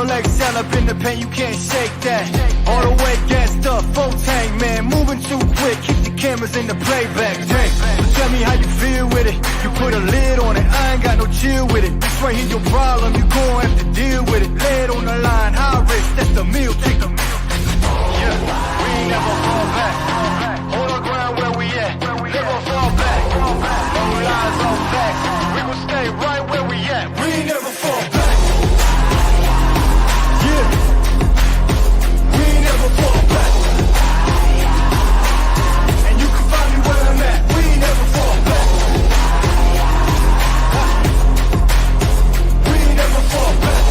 Triple XL up in the paint, you can't shake that. All the way gassed up, full tank, man. Moving too quick, keep the cameras in the playback. Dang, so tell me how you feel with it. You put a lid on it, I ain't got no chill with it. This right here your problem, you gon' have to deal with it. Lead on the line, high risk, that's the meal ticket. Yeah, we ain't never fall back. Hold our ground where we at, never fall back. No lies on facts, we gon' stay right where we at. We ain't never fall back. Yeah, we ain't never fall back. And you can find me where I'm at. We ain't never fall back. We ain't never fall back.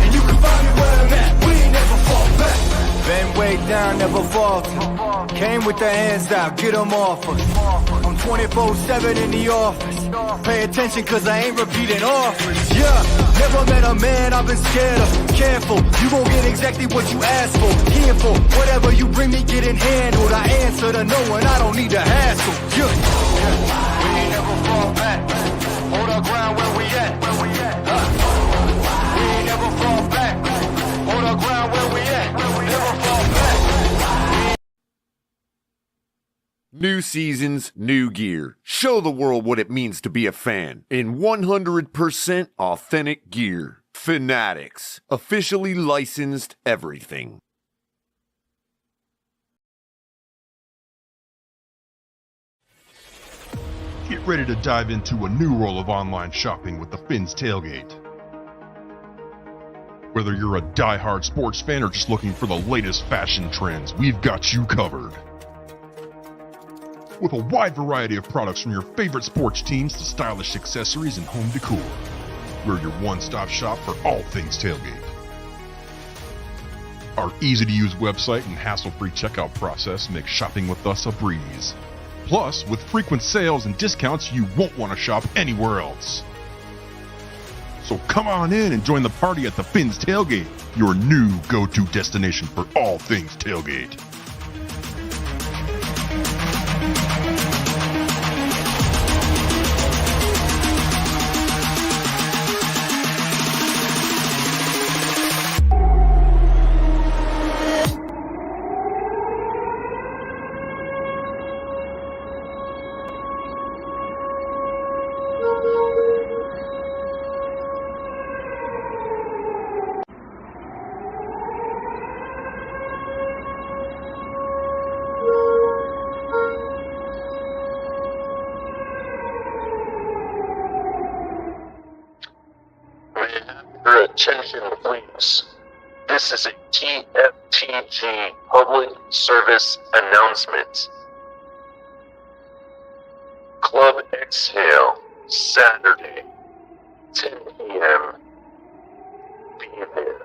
And you can find me where I'm at. We ain't never fall back. Been way down, never falter. Came with the hands out, get them off us. I'm 24/7 in the office. Pay attention cause I ain't repeating offers. Yeah, never met a man I've been scared of. Careful, you gon' get exactly what you asked for. Here for whatever you bring me, getting handled. I answer to no one, I don't need a hassle. Yeah, we ain't never fall back. Hold our ground where we at. We ain't never fall back. Hold our ground where we at. Never fall back. New seasons, new gear. Show the world what it means to be a fan in 100% authentic gear. Fanatics. Officially licensed everything. Get ready to dive into a new role of online shopping with the Fins Tailgate. Whether you're a die-hard sports fan or just looking for the latest fashion trends, we've got you covered. With a wide variety of products from your favorite sports teams to stylish accessories and home decor, we're your one-stop shop for all things tailgate. Our easy-to-use website and hassle-free checkout process makes shopping with us a breeze. Plus, with frequent sales and discounts, you won't want to shop anywhere else. So come on in and join the party at the Fins Tailgate, your new go-to destination for all things tailgate. Your attention, please. This is a TFTG public service announcement. Club Exhale, Saturday, 10 p.m. Be there.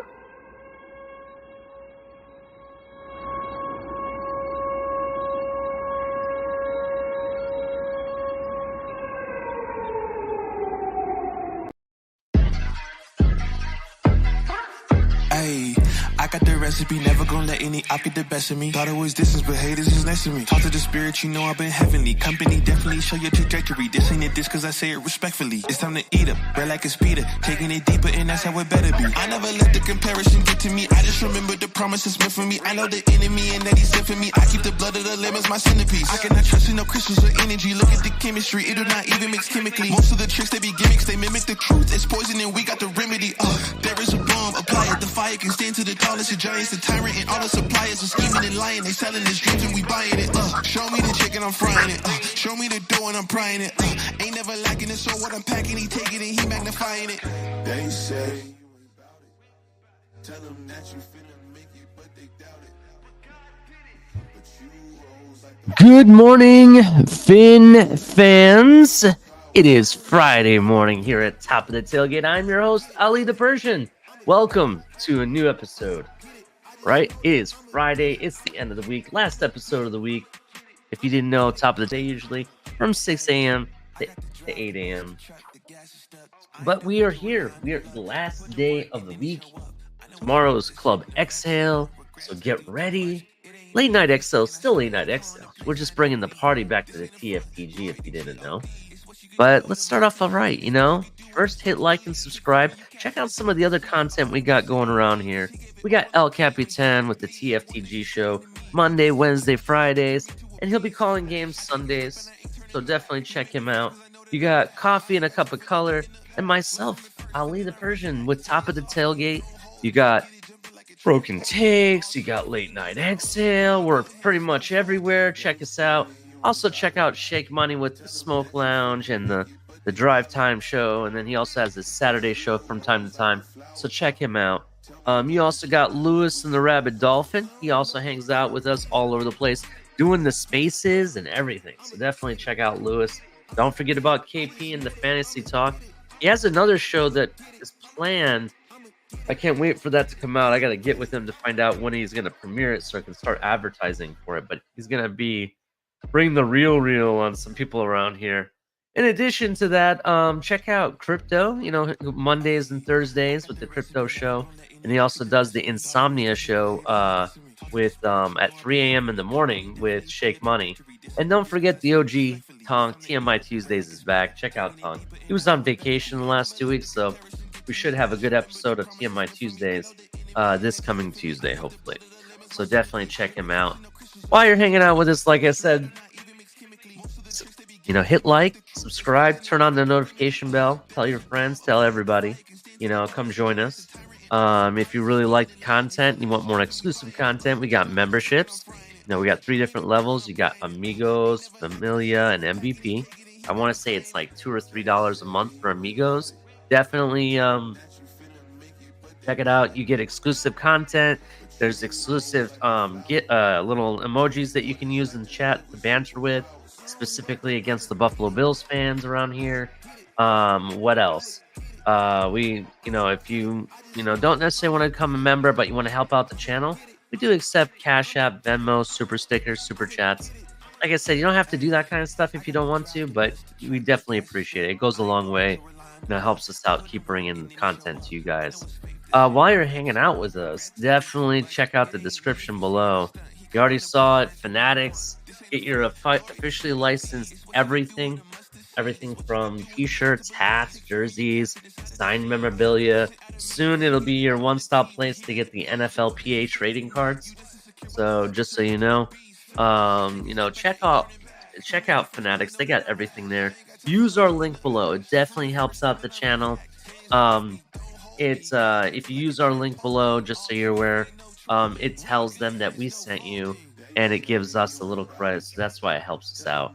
Ayy, I got the recipe, never gonna let any op get the best of me. Thought it was distance, but haters is next to me. Talk to the spirit, you know I've been heavenly. Company definitely show your trajectory. This ain't a diss cause I say it respectfully. It's time to eat up, bread like a speeder. Taking it deeper and that's how it better be. I never let the comparison get to me. I just remember the promises meant for me. I know the enemy and that he's sent for me. I keep the blood of the lamb as my centerpiece. I cannot trust in no crystals or energy. Look at the chemistry, it do not even mix chemically. Most of the tricks they be gimmicks, they mimic the truth. It's poison and we got the remedy. There is a bomb, apply it. The fire can stand to the tallest of giants. The tyrant and all the suppliers are scheming and lying. They selling his dreams and we buying it. Show me the chicken, I'm frying it. Show me the dough and I'm prying it. Ain't never lacking it, so what I'm packing, he taking it, he magnifying it. They say, tell them that you finna make it, but they doubt it. Good morning, Fin fans. It is Friday morning here at Top of the Tailgate. I'm your host, Ali the Persian. Welcome to a new episode. Right? It is Friday. It's the end of the week. Last episode of the week. If you didn't know, top of the day usually from 6 a.m. to 8 a.m. But we are here. We are the last day of the week. Tomorrow is Club Exhale, so get ready. Late Night Exhale, still Late Night Exhale. We're just bringing the party back to the TFTG if you didn't know. But let's start off all right, you know? First, hit like and subscribe. Check out some of the other content we got going around here. We got El Capitan with the TFTG show Monday, Wednesday, Fridays, and he'll be calling games Sundays. So definitely check him out. You got Coffee and a Cup of Color, and myself, Ali the Persian, with Top of the Tailgate. You got Broken Takes, you got Late Night Exhale. We're pretty much everywhere. Check us out. Also, check out Shake Money with the Smoke Lounge and the Drive Time show. And then he also has this Saturday show from time to time. So check him out. You also got Lewis and the Rabid Dolphin. He also hangs out with us all over the place, doing the spaces and everything. So definitely check out Lewis. Don't forget about KP and the Fantasy Talk. He has another show that is planned. I can't wait for that to come out. I got to get with him to find out when he's going to premiere it so I can start advertising for it. But he's going to be bring the real on some people around here. In addition to that, check out Crypto, you know, Mondays and Thursdays with the Crypto show. And he also does the Insomnia show with at 3 a.m. in the morning with Shake Money. And don't forget the OG Tonk, TMI Tuesdays is back. Check out Tonk. He was on vacation the last 2 weeks, so we should have a good episode of TMI Tuesdays this coming Tuesday, hopefully. So definitely check him out. While you're hanging out with us, like I said, you know, hit like, subscribe, turn on the notification bell, tell your friends, tell everybody, you know, come join us. If you really like the content, you want more exclusive content, we got memberships. You know, we got 3 different levels. You got Amigos, Familia, and MVP. I want to say it's like $2 or $3 a month for Amigos. Definitely check it out. You get exclusive content. There's exclusive get little emojis that you can use in chat to banter with, specifically against the Buffalo Bills fans around here. What else? We, you know, if you don't necessarily want to become a member, but you want to help out the channel, we do accept Cash App, Venmo, Super Stickers, Super Chats. Like I said, you don't have to do that kind of stuff if you don't want to, but we definitely appreciate it. It goes a long way. You know, it helps us out, keep bringing content to you guys. While you're hanging out with us, definitely check out the description below. You already saw it, Fanatics. Get your officially licensed everything from t-shirts, hats, jerseys, signed memorabilia. Soon it'll be your one-stop place to get the NFL PA trading cards. So just so you know, check out Fanatics. They got everything there. Use our link below. It definitely helps out the channel. If you use our link below, just so you're aware, it tells them that we sent you, and it gives us a little credit. So that's why it helps us out.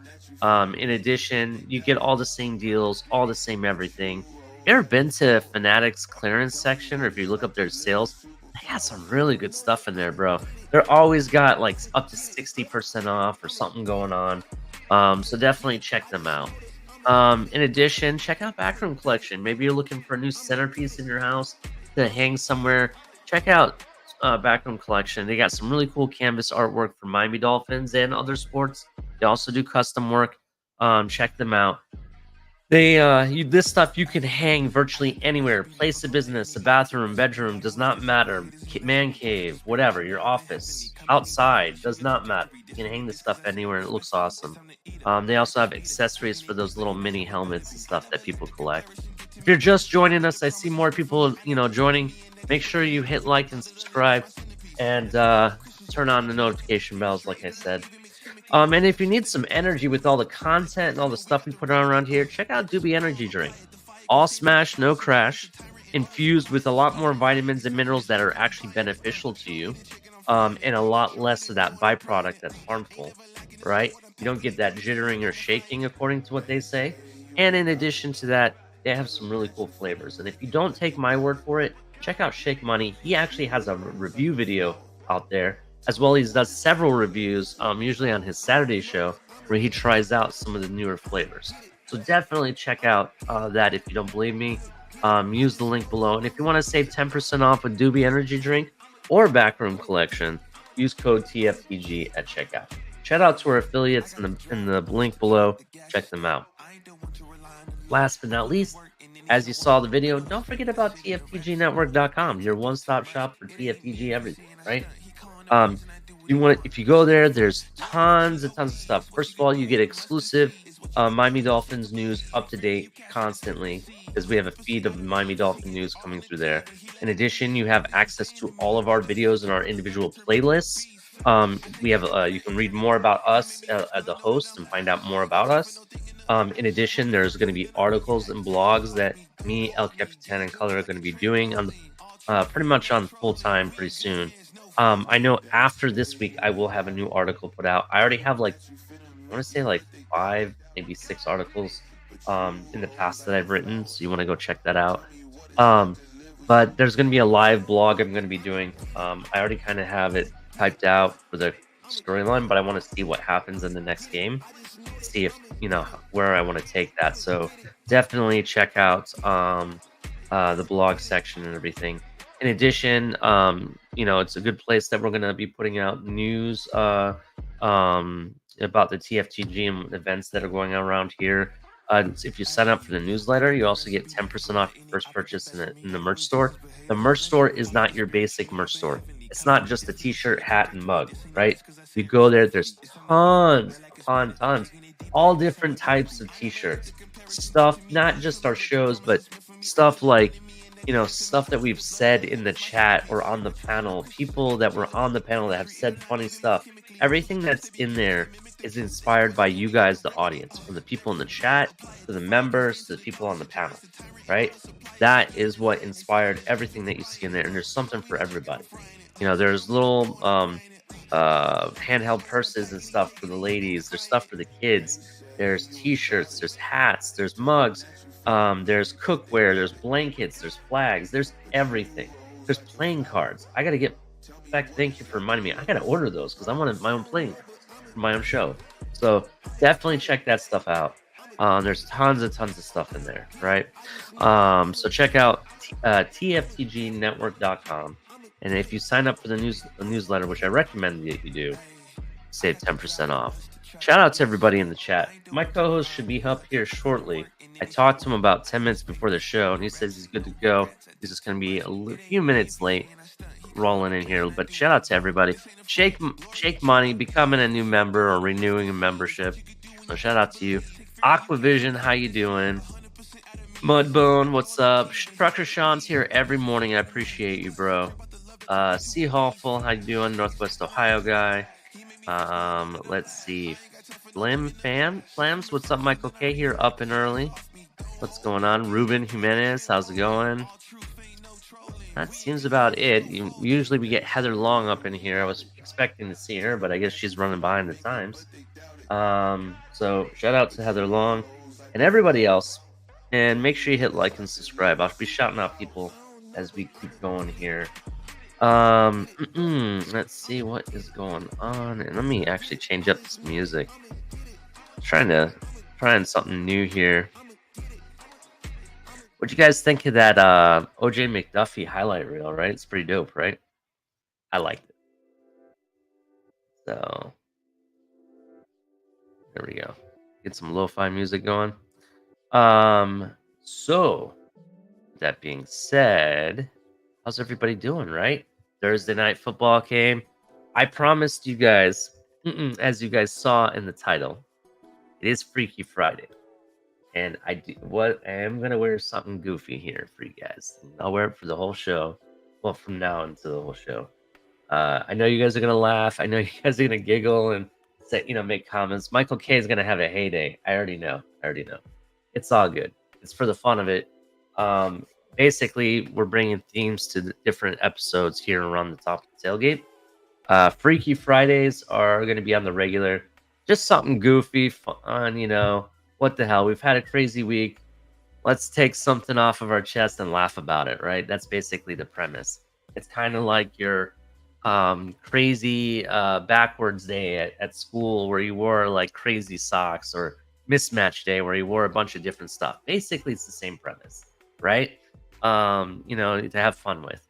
In addition, you get all the same deals, all the same everything. You ever been to Fanatics clearance section, or if you look up their sales, they got some really good stuff in there, bro. They're always got like up to 60% off or something going on. So definitely check them out. In addition, check out Backroom Collection. Maybe you're looking for a new centerpiece in your house to hang somewhere. Check out Backroom Collection. They got some really cool canvas artwork for Miami Dolphins and other sports. They also do custom work. Check them out. This stuff you can hang virtually anywhere. Place of business, a bathroom, bedroom, does not matter. Man cave, whatever, your office, outside, does not matter. You can hang this stuff anywhere and it looks awesome. They also have accessories for those little mini helmets and stuff that people collect. If you're just joining us, I see more people, joining. Make sure you hit like and subscribe and turn on the notification bells, like I said. And if you need some energy with all the content and all the stuff we put on around here, check out Dubby Energy Drink. All smash, no crash, infused with a lot more vitamins and minerals that are actually beneficial to you, and a lot less of that byproduct that's harmful, right? You don't get that jittering or shaking, according to what they say. And in addition to that, they have some really cool flavors. And if you don't take my word for it, check out Shake Money. He actually has a review video out there. As well, he does several reviews, usually on his Saturday show, where he tries out some of the newer flavors. So definitely check out that if you don't believe me. Use the link below. And if you want to save 10% off with Dubby Energy Drink or Backroom Collection, use code TFTG at checkout. Shout out to our affiliates in the link below. Check them out. Last but not least, as you saw the video, don't forget about TFTGnetwork.com, your one-stop shop for TFTG everything, right? If you go there, there's tons of stuff. First of all, you get exclusive Miami Dolphins news up to date constantly, because we have a feed of Miami Dolphin news coming through there. In addition, you have access to all of our videos and our individual playlists. We have you can read more about us as the host and find out more about us. In addition, there's going to be articles and blogs that me, El Capitan, and Color are going to be doing on pretty much on full time pretty soon. I know after this week I will have a new article put out. I already have I want to say 5, maybe 6 articles in the past that I've written, so you want to go check that out. But there's going to be a live blog I'm going to be doing. I already kind of have it typed out for the storyline, but I want to see what happens in the next game, see if where I want to take that. So definitely check out the blog section and everything. In addition, it's a good place that we're going to be putting out news about the TFTG and events that are going on around here. If you sign up for the newsletter, you also get 10% off your first purchase in the merch store. The merch store is not your basic merch store. It's not just a t-shirt, hat, and mug, right? You go there, there's tons, all different types of t-shirts. Stuff, not just our shows, but stuff like, stuff that we've said in the chat or on the panel, people that were on the panel that have said funny stuff. Everything that's in there is inspired by you guys, the audience, from the people in the chat to the members to the people on the panel, right? That is what inspired everything that you see in there, and there's something for everybody. There's little handheld purses and stuff for the ladies. There's stuff for the kids. There's t-shirts. There's hats. There's mugs. There's cookware. There's blankets. There's flags. There's everything. There's playing cards. I gotta get back. Thank you for reminding me. I gotta order those because I wanted my own playing cards for my own show. So definitely check that stuff out. There's tons of stuff in there, right? So check out tftgnetwork.com. And if you sign up for the newsletter, which I recommend that you do, save 10% off. Shout out to everybody in the chat. My co-host should be up here shortly. I talked to him about 10 minutes before the show, and he says he's good to go. He's just going to be a few minutes late rolling in here. But shout out to everybody. Shake Money, becoming a new member or renewing a membership. So shout out to you. Aquavision, how you doing? Mudbone, what's up? Trucker Sean's here every morning. I appreciate you, bro. C Hallful, how you doing? Northwest Ohio guy. Let's see. Flams, what's up? Michael K here, up and early. What's going on? Ruben Jimenez, how's it going? That seems about it. Usually we get Heather Long up in here. I was expecting to see her, but I guess she's running behind the times. So shout out to Heather Long and everybody else. And make sure you hit like and subscribe. I'll be shouting out people as we keep going here. Let's see what is going on. And let me actually change up this music. Trying something new here. What'd you guys think of that OJ McDuffie highlight reel, right? It's pretty dope, right? I liked it. So there we go. Get some lo-fi music going. So that being said, how's everybody doing, right? Thursday night football game. I promised you guys, as you guys saw in the title, it is Freaky Friday. And I am going to wear something goofy here for you guys. I'll wear it for the whole show. Well, from now until the whole show. I know you guys are going to laugh. I know you guys are going to giggle and say, make comments. Michael K is going to have a heyday. I already know. It's all good. It's for the fun of it. Basically, we're bringing themes to the different episodes here around the top of the tailgate. Freaky Fridays are going to be on the regular. Just something goofy, fun, what the hell? We've had a crazy week. Let's take something off of our chest and laugh about it, right? That's basically the premise. It's kind of like your crazy backwards day at school where you wore like crazy socks, or mismatch day where you wore a bunch of different stuff. Basically, it's the same premise, right? To have fun with.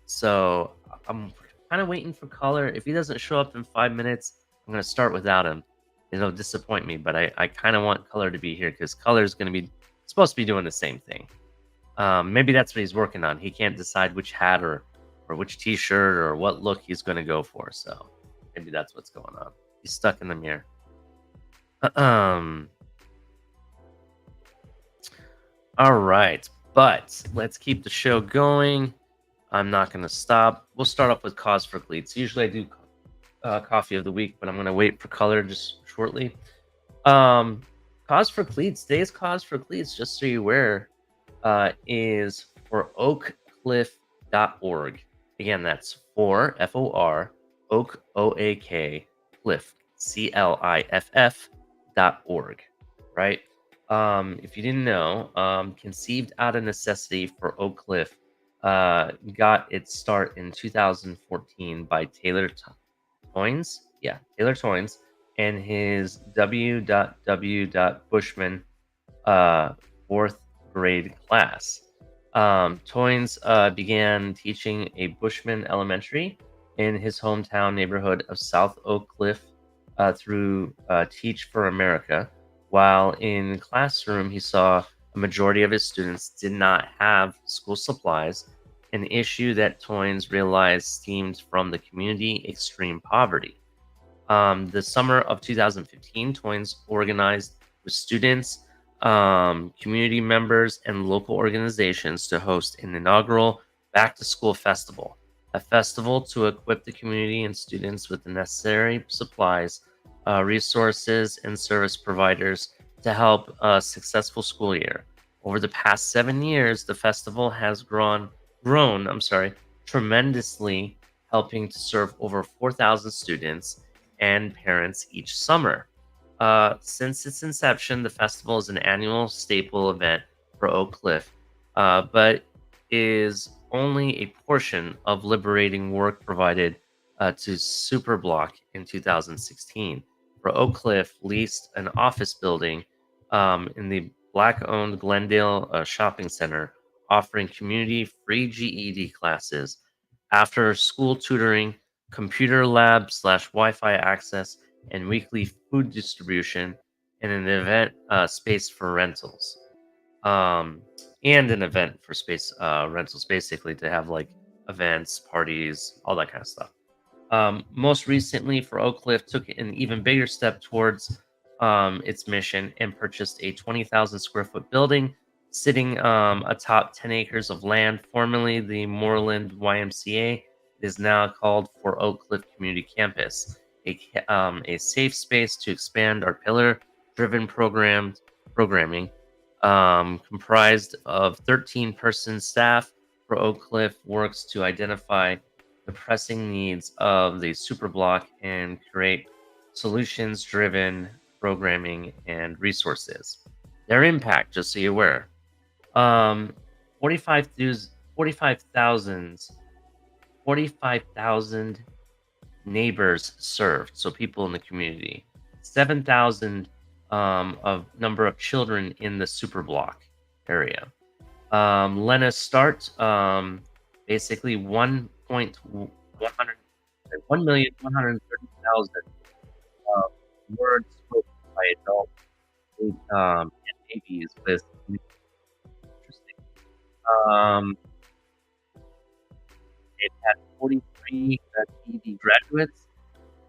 So I'm kind of waiting for Color. If he doesn't show up in 5 minutes, I'm going to start without him. It'll disappoint me, but I kind of want Color to be here because Color's going to be supposed to be doing the same thing. Maybe that's what he's working on. He can't decide which hat or which t-shirt or what look he's going to go for. So maybe that's what's going on. He's stuck in the mirror. Um. All right, but let's keep the show going. I'm not going to stop. We'll start off with cause for cleats. Usually I do coffee of the week, but I'm going to wait for color just shortly. Cause for cleats. Today's cause for cleats, just so you're aware, is for oakcliff.org. Again, that's for FOR Oak OAK Cliff CLIFF.org. Right. If you didn't know, conceived out of necessity for Oak Cliff, got its start in 2014 by Taylor Toynes. Yeah, Taylor Toynes and his W.W. Bushman fourth grade class. Toynes began teaching a Bushman Elementary in his hometown neighborhood of South Oak Cliff through Teach for America. While in classroom, he saw a majority of his students did not have school supplies, an issue that Toynes realized stemmed from the community extreme poverty. The summer of 2015, Toynes organized with students, community members, and local organizations to host an inaugural Back to School Festival, a festival to equip the community and students with the necessary supplies, resources, and service providers to help a successful school year. Over the past 7 years, the festival has grown tremendously, helping to serve over 4,000 students and parents each summer. Since its inception, the festival is an annual staple event for Oak Cliff, but is only a portion of liberating work provided to Superblock in 2016. For Oak Cliff leased an office building in the Black-owned Glendale Shopping Center, offering community-free GED classes, after-school tutoring, computer lab / Wi-Fi access, and weekly food distribution, and an event space for rentals. And an event for space rentals, basically to have like events, parties, all that kind of stuff. Most recently, for Oak Cliff, took an even bigger step towards its mission and purchased a 20,000 square foot building sitting atop 10 acres of land, formerly the Moreland YMCA. It is now called For Oak Cliff Community Campus, a safe space to expand our pillar-driven programming, comprised of 13-person staff. For Oak Cliff works to identify the pressing needs of the superblock and create solutions-driven programming and resources. Their impact, just so you're aware, 45,000 neighbors served, so people in the community. 7,000 of number of children in the superblock area. Lena Start, basically 1,130,000 words spoken by adults and babies with interesting. It had 43 GED graduates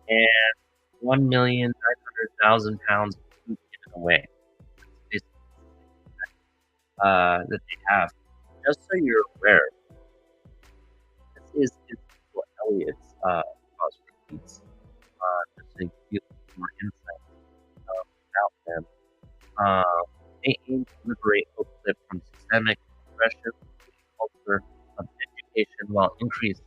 and 1,900,000 pounds of food given away. That's basically that they have. Just so you're aware, this is Elliot's cause for peace. Just to give you more insight about them. They aim to liberate Oak Cliff from systemic oppression, culture of education, while increasing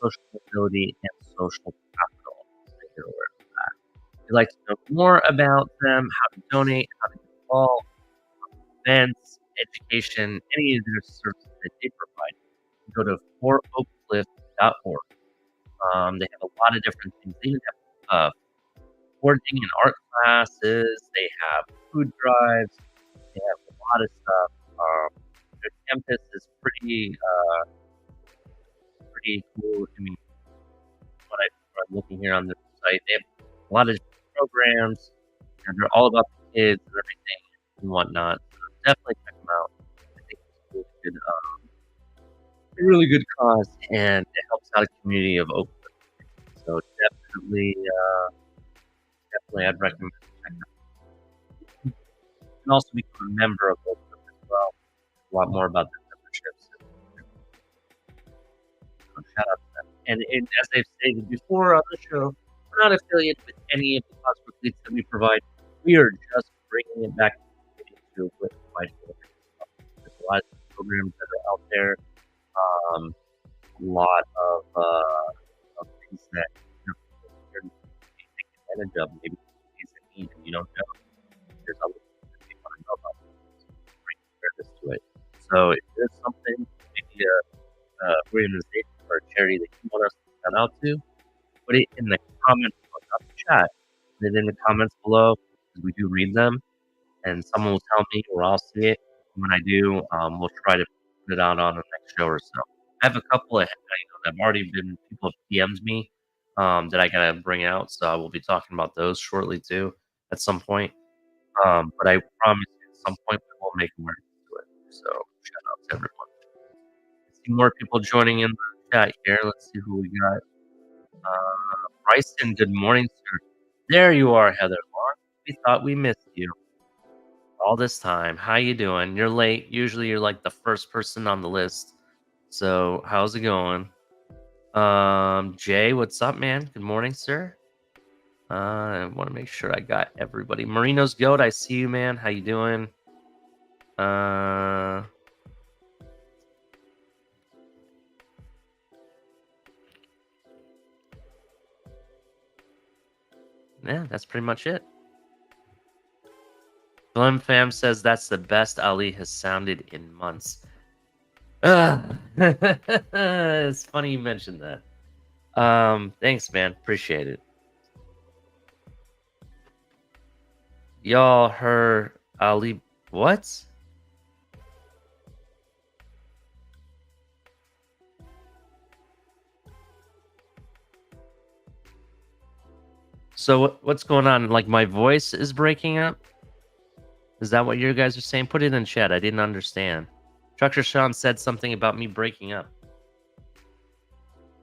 social mobility and social capital. So you're aware of that. If you'd like to know more about them, how to donate, how to get involved, events, education, any of their services that they provide, go to foroakcliff.org. They have a lot of different things. They even have forging and art classes. They have food drives. They have a lot of stuff. Their campus is pretty cool. I mean, what I'm looking here on the site, they have a lot of different programs, and they're all about the kids and everything and whatnot. So definitely check them out. I think it's a really good cause, and it helps out a community of Oakland. So definitely, I'd recommend checking can also become a member of both of them as well. A lot more about the memberships. Shout out to them. And as I've stated before on the show, we're not affiliated with any of the possible leads that we provide. We are just bringing it back to with my programs. There's a lot of programs that are out there. A lot of things that you're taking advantage of. Maybe it's a need and you don't know. There's other things that you want to know about. Bring awareness to it. So if there's something, maybe a organization or a charity that you want us to shout out to, put it in the comments, not the chat. Put it in the comments below because we do read them, and someone will tell me or I'll see it. When I do, we'll try to put it out on the next show or so. I have a couple of that have already been people have DM'd me that I gotta bring out, so I will be talking about those shortly too at some point. But I promise you, at some point we will make more to it. So shout out to everyone. I see more people joining in the chat here. Let's see who we got. Bryson, good morning, sir. There you are, Heather Long. We thought we missed you all this time. How you doing? You're late. Usually you're like the first person on the list. So how's it going? Jay, what's up, man? Good morning, sir. I want to make sure I got everybody. Marino's Goat, I see you, man. How you doing? Yeah, that's pretty much it. Glenn Fam says that's the best Ali has sounded in months. It's funny you mentioned that. Thanks, man. Appreciate it. Y'all heard Ali. What? So what's going on? Like my voice is breaking up? Is that what you guys are saying? Put it in chat. I didn't understand. Trucker Sean said something about me breaking up.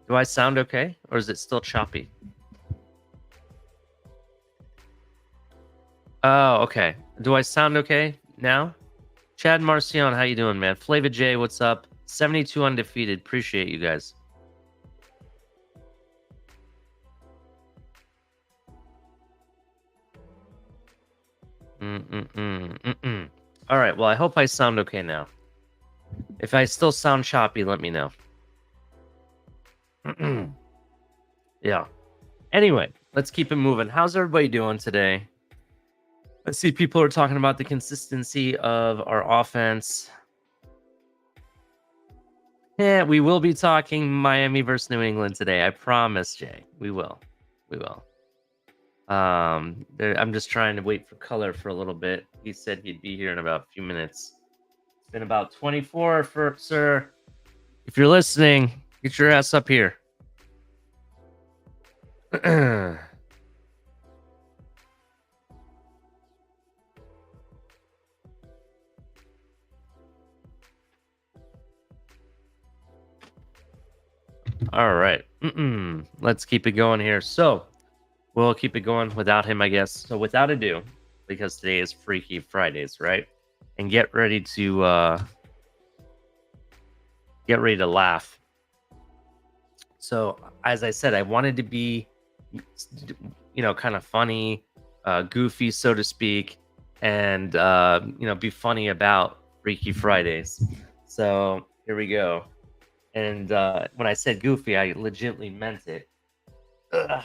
Do I sound okay? Or is it still choppy? Oh, okay. Do I sound okay now? Chad Marcion, how you doing, man? Flava J, what's up? 72 undefeated. Appreciate you guys. All right. Well, I hope I sound okay now. If I still sound choppy, let me know. Yeah. Anyway, let's keep it moving. How's everybody doing today? I see people are talking about the consistency of our offense. Yeah, we will be talking Miami versus New England today. I promise, Jay. We will. We will. I'm just trying to wait for color for a little bit. He said he'd be here in about a few minutes. It's been about 24 for sir. If you're listening, get your ass up here. All right. Let's keep it going here. So we'll keep it going without him, I guess. So without ado, because today is Freaky Fridays, right? And get ready to laugh. So as I said, I wanted to be, kind of funny, goofy, so to speak, and be funny about Freaky Fridays. So here we go. And when I said goofy, I legitimately meant it. Ugh.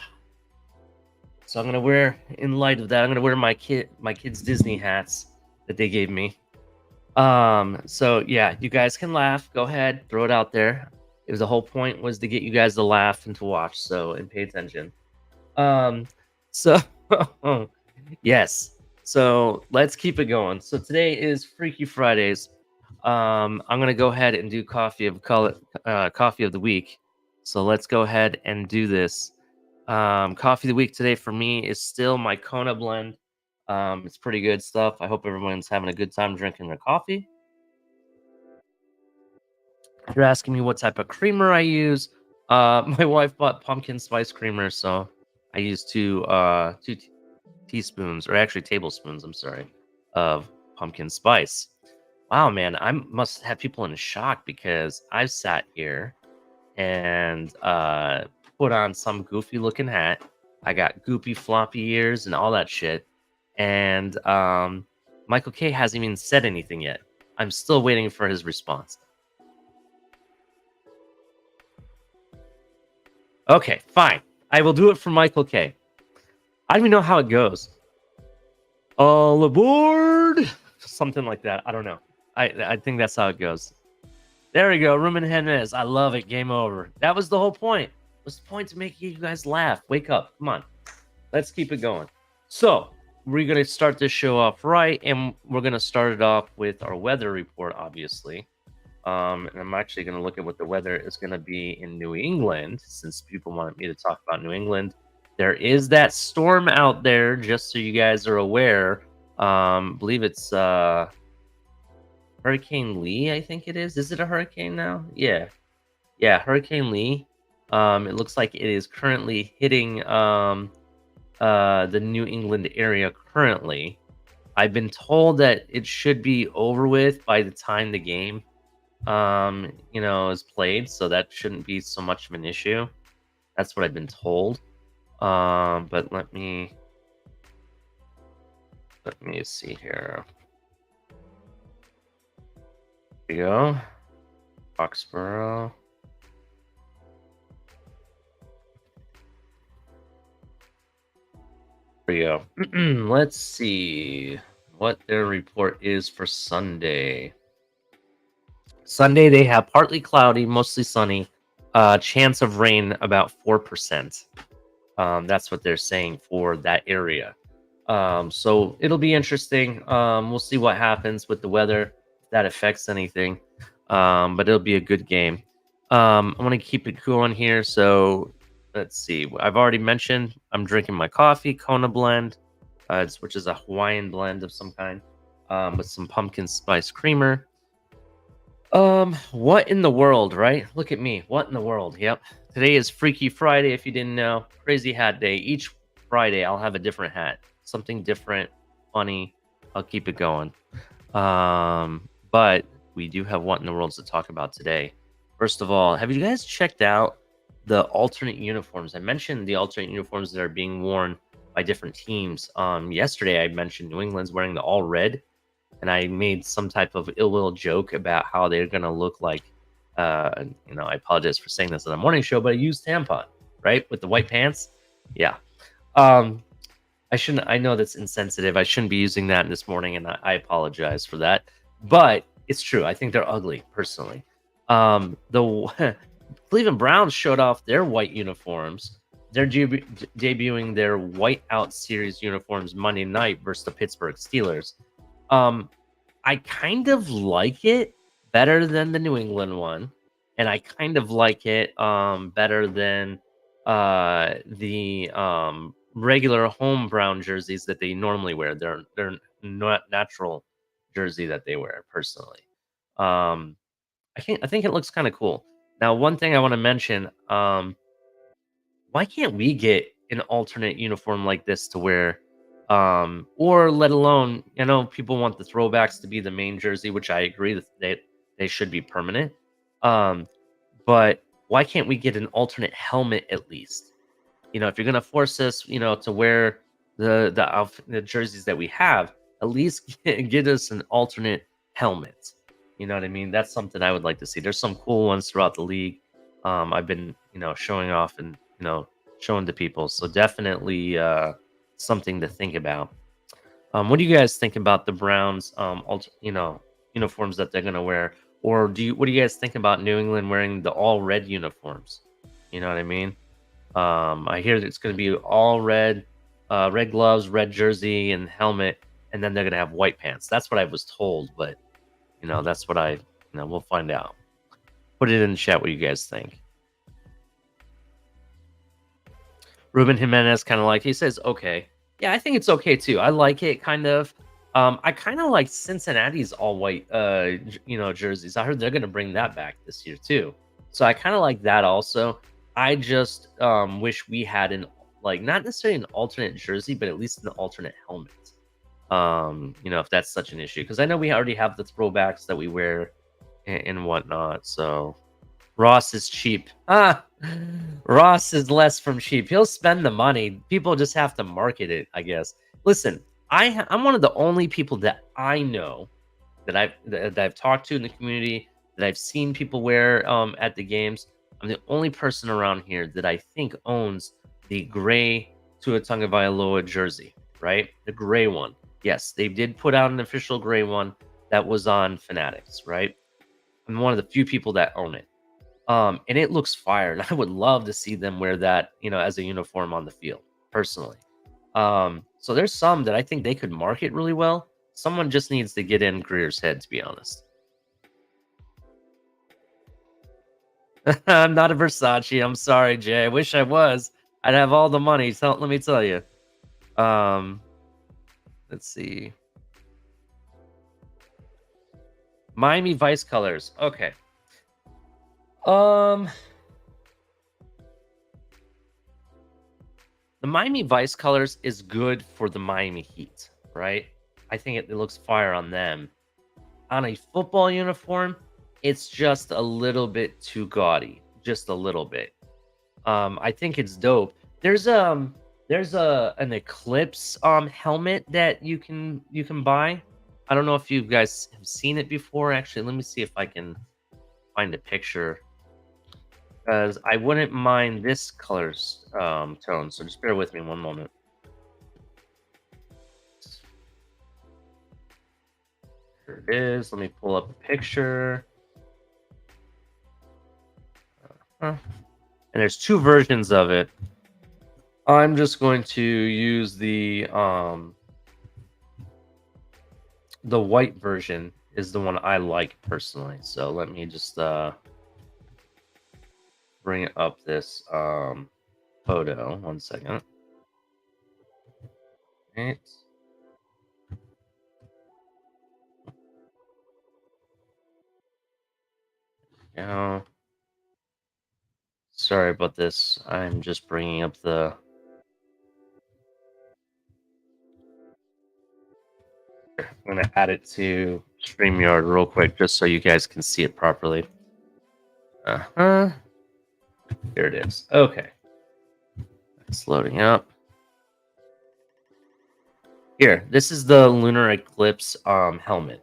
So I'm gonna wear, in light of that, I'm gonna wear my kids' Disney hats that they gave me. So yeah, you guys can laugh. Go ahead, throw it out there. It was the whole point was to get you guys to laugh and to watch. And pay attention. So yes. So let's keep it going. So today is Freaky Fridays. I'm gonna go ahead and do coffee of the week. So let's go ahead and do this. Coffee of the week today for me is still my Kona blend. It's pretty good stuff. I hope everyone's having a good time drinking their coffee. If you're asking me what type of creamer I use, my wife bought pumpkin spice creamer, so I use two teaspoons, or actually tablespoons, I'm sorry, of pumpkin spice. Wow, man, I must have people in shock because I've sat here and put on some goofy looking hat. I got goopy floppy ears and all that shit. And Michael K hasn't even said anything yet. I'm still waiting for his response. Okay, fine. I will do it for Michael K. I don't even know how it goes. All aboard! Something like that. I don't know. I think that's how it goes. There we go. Ruben Jimenez. I love it. Game over. That was the whole point. It was the point to make you guys laugh. Wake up. Come on. Let's keep it going. So, we're going to start this show off right, and we're going to start it off with our weather report, obviously. And I'm actually going to look at what the weather is going to be in New England, since people wanted me to talk about New England. There is that storm out there, just so you guys are aware. Believe it's Hurricane Lee, I think it is. Is it a hurricane now? Yeah, Hurricane Lee. It looks like it is currently hitting the New England area currently. I've been told that it should be over with by the time the game is played, so that shouldn't be so much of an issue. That's what I've been told. But let me see here. Here we go. Foxborough. There we go. Let's see what their report is for Sunday. Sunday, they have partly cloudy, mostly sunny. Chance of rain about 4%. That's what they're saying for that area. So it'll be interesting. We'll see what happens with the weather, if that affects anything. But it'll be a good game. I want to keep it cool on here. So let's see. I've already mentioned I'm drinking my coffee, Kona blend, which is a Hawaiian blend of some kind, with some pumpkin spice creamer. What in the world, right? Look at me. What in the world? Yep. Today is Freaky Friday, if you didn't know. Crazy hat day. Each Friday, I'll have a different hat. Something different, funny. I'll keep it going. But we do have what in the world to talk about today. First of all, have you guys checked out the alternate uniforms? I mentioned the alternate uniforms that are being worn by different teams. Yesterday, I mentioned New England's wearing the all red. And I made some type of ill will joke about how they're going to look like, I apologize for saying this on the morning show, but I used tampon, right? With the white pants. Yeah. I know that's insensitive. I shouldn't be using that this morning, and I apologize for that. But it's true. I think they're ugly, personally. The Cleveland Browns showed off their white uniforms. They're debuting their white out series uniforms Monday night versus the Pittsburgh Steelers. I kind of like it better than the New England one, and I kind of like it better than the regular home brown jerseys that they normally wear. They're not natural jersey that they wear personally. I think it looks kind of cool. Now, one thing I want to mention, why can't we get an alternate uniform like this to wear? Or let alone, people want the throwbacks to be the main jersey, which I agree that they should be permanent. But why can't we get an alternate helmet at least? If you're gonna force us, to wear the jerseys that we have, at least get us an alternate helmet. You know what I mean? That's something I would like to see. There's some cool ones throughout the league. I've been, showing off and showing to people. So definitely something to think about. What do you guys think about the Browns uniforms that they're going to wear? Or what do you guys think about New England wearing the all red uniforms? You know what I mean? I hear that it's going to be all red, red gloves, red jersey and helmet, and then they're going to have white pants. That's what I was told, but that's what we'll find out. Put it in the chat what you guys think. Ruben Jimenez he says, okay. Yeah, I think it's okay too. I like it kind of. I kind of like Cincinnati's all white, jerseys. I heard they're going to bring that back this year too. So I kind of like that also. I just wish we had not necessarily an alternate jersey, but at least an alternate helmet. If that's such an issue, because I know we already have the throwbacks that we wear and whatnot. So Ross is cheap. Ross is less from cheap. He'll spend the money. People just have to market it, I guess. Listen, I'm one of the only people that I know that I've talked to in the community, that I've seen people wear at the games. I'm the only person around here that I think owns the gray Tua Tagovailoa jersey, right? The gray one. Yes, they did put out an official gray one that was on Fanatics, right? I'm one of the few people that own it. And it looks fire. And I would love to see them wear that, as a uniform on the field, personally. So there's some that I think they could market really well. Someone just needs to get in Greer's head, to be honest. I'm not a Versace. I'm sorry, Jay. I wish I was. I'd have all the money. Let me tell you. Let's see. Miami Vice colors. Okay. The Miami Vice colors is good for the Miami Heat, right? I think it looks fire on them. On a football uniform, it's just a little bit too gaudy, just a little bit. I think it's dope. There's an Eclipse helmet that you can buy. I don't know if you guys have seen it before. Actually, let me see if I can find a picture, because I wouldn't mind this color's tone. So just bear with me one moment. Here it is. Let me pull up a picture. And there's two versions of it. I'm just going to use the white version is the one I like personally. So let me just bring up this photo. 1 second. Right. Go. Sorry about this. I'm just bringing up the. I'm going to add it to StreamYard real quick just so you guys can see it properly. Here it is. Okay. It's loading up. Here, this is the Lunar Eclipse helmet.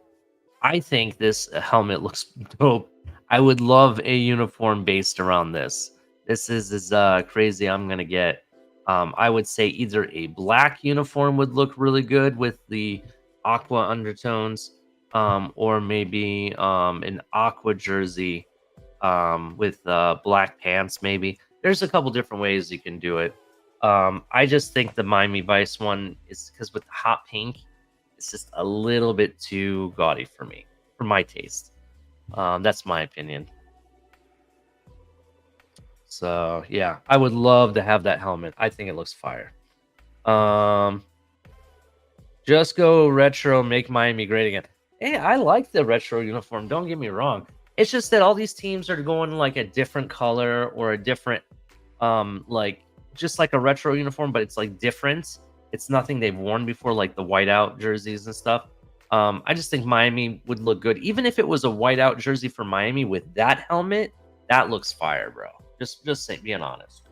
I think this helmet looks dope. I would love a uniform based around this. This is as crazy I'm going to get. I would say either a black uniform would look really good with the aqua undertones, or maybe an aqua jersey with black pants, maybe. There's a couple different ways you can do it. I just think the Miami Vice one is, because with the hot pink, it's just a little bit too gaudy for me, for my taste. That's my opinion. So yeah, I would love to have that helmet. I think it looks fire. Just go retro, make Miami great again. Hey, I like the retro uniform. Don't get me wrong. It's just that all these teams are going like a different color or a different, just like a retro uniform, but it's like different. It's nothing they've worn before, like the whiteout jerseys and stuff. I just think Miami would look good. Even if it was a whiteout jersey for Miami with that helmet, that looks fire, bro. Just being honest.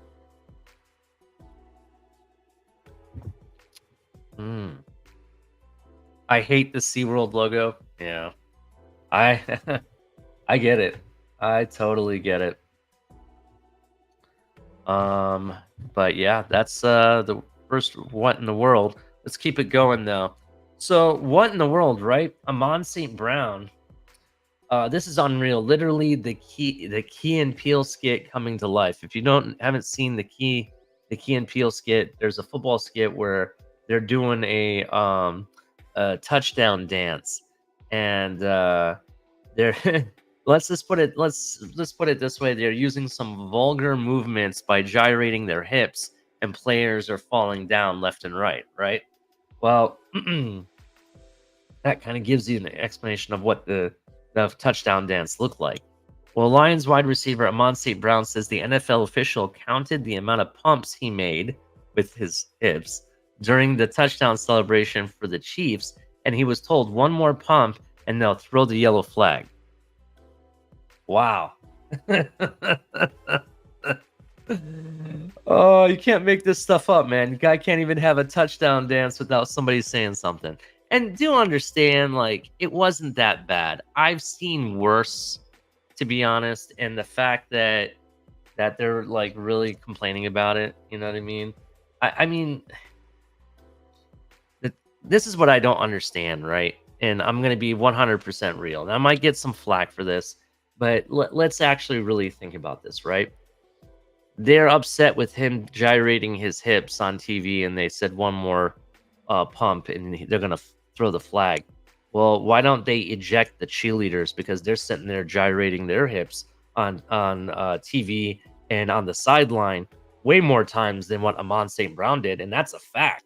I hate the SeaWorld logo. Yeah. I get it. I totally get it. But yeah, that's the first what in the world. Let's keep it going though. So what in the world, right? Amon St. Brown. This is unreal. Literally the Key and Peele skit coming to life. If you haven't seen the Key and Peele skit, there's a football skit where they're doing a touchdown dance, and they're let's put it this way: they're using some vulgar movements by gyrating their hips, and players are falling down left and right. Right? Well, that kind of gives you an explanation of what the touchdown dance looked like. Well, Lions wide receiver Amon St. Brown says the NFL official counted the amount of pumps he made with his hips during the touchdown celebration for the Chiefs, and he was told one more pump and they'll throw the yellow flag. Wow. Oh, you can't make this stuff up, man. Guy can't even have a touchdown dance without somebody saying something. And do understand, like, it wasn't that bad. I've seen worse, to be honest, and the fact that they're like really complaining about it, you know what I mean? I mean, this is what I don't understand, right? And I'm going to be 100% real. Now, I might get some flack for this, but let's actually really think about this, right? They're upset with him gyrating his hips on TV, and they said one more pump, and they're going to throw the flag. Well, why don't they eject the cheerleaders, because they're sitting there gyrating their hips on TV and on the sideline way more times than what Amon St. Brown did, and that's a fact.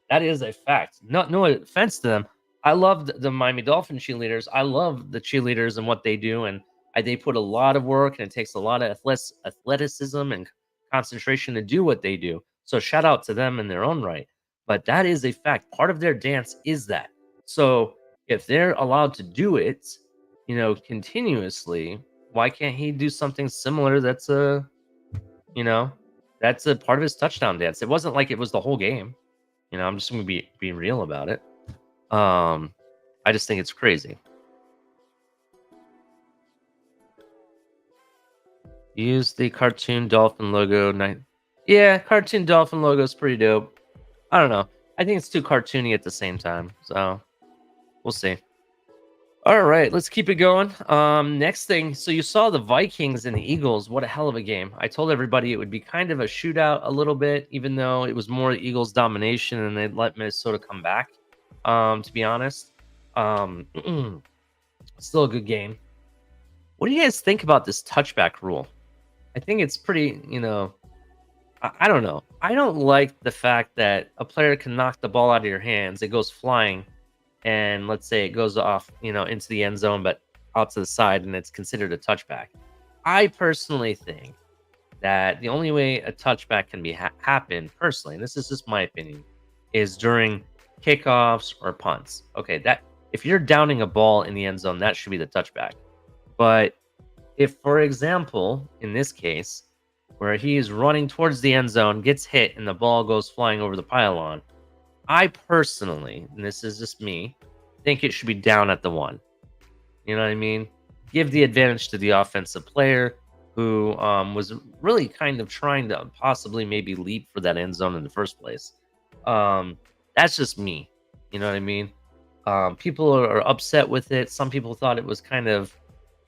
That is a fact. No offense to them. I love the Miami Dolphin cheerleaders. I love the cheerleaders and what they do, and they put a lot of work, and it takes a lot of athleticism and concentration to do what they do. So shout out to them in their own right. But that is a fact. Part of their dance is that. So if they're allowed to do it, continuously, why can't he do something similar? That's a part of his touchdown dance. It wasn't like it was the whole game. I'm just going to be real about it. I just think it's crazy. Use the cartoon dolphin logo. Yeah, cartoon dolphin logo is pretty dope. I don't know. I think it's too cartoony at the same time. So we'll see. All right, let's keep it going. Next thing. So you saw the Vikings and the Eagles. What a hell of a game. I told everybody it would be kind of a shootout a little bit, even though it was more Eagles domination and they'd let Minnesota come back. To be honest, still a good game. What do you guys think about this touchback rule? I think it's pretty, I don't know. I don't like the fact that a player can knock the ball out of your hands. It goes flying. And let's say it goes off, into the end zone, but out to the side, and it's considered a touchback. I personally think that the only way a touchback can be happen, personally, and this is just my opinion, is during kickoffs or punts. Okay, that if you're downing a ball in the end zone, that should be the touchback. But if, for example, in this case, where he is running towards the end zone, gets hit, and the ball goes flying over the pylon, I personally, and this is just me, think it should be down at the 1. You know what I mean? Give the advantage to the offensive player who was really kind of trying to possibly maybe leap for that end zone in the first place. That's just me. You know what I mean? People are upset with it. Some people thought it was kind of,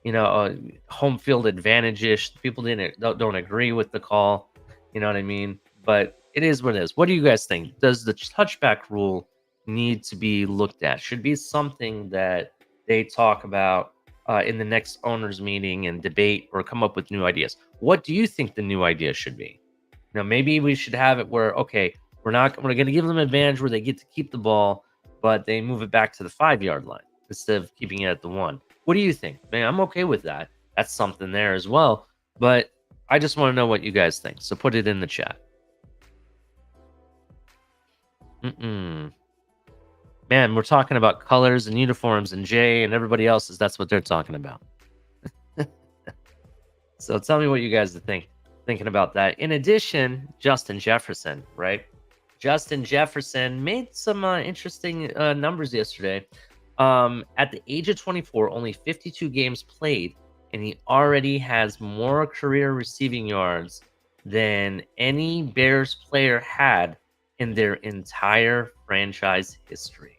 a home field advantage-ish. People don't agree with the call. You know what I mean? But it is what it is. What do you guys think? Does the touchback rule need to be looked at? Should be something that they talk about in the next owners meeting and debate or come up with new ideas. What do you think the new idea should be? Maybe we should have it where, okay, we're going to give them an advantage where they get to keep the ball, but they move it back to the 5-yard line instead of keeping it at the 1. What do you think? Man, I'm okay with that. That's something there as well. But I just want to know what you guys think. So put it in the chat. Man, we're talking about colors and uniforms, and Jay and everybody else that's what they're talking about. So tell me what you guys are thinking about that. In addition, Justin Jefferson, right? Justin Jefferson made some interesting numbers yesterday. At the age of 24, only 52 games played, and he already has more career receiving yards than any Bears player had in their entire franchise history.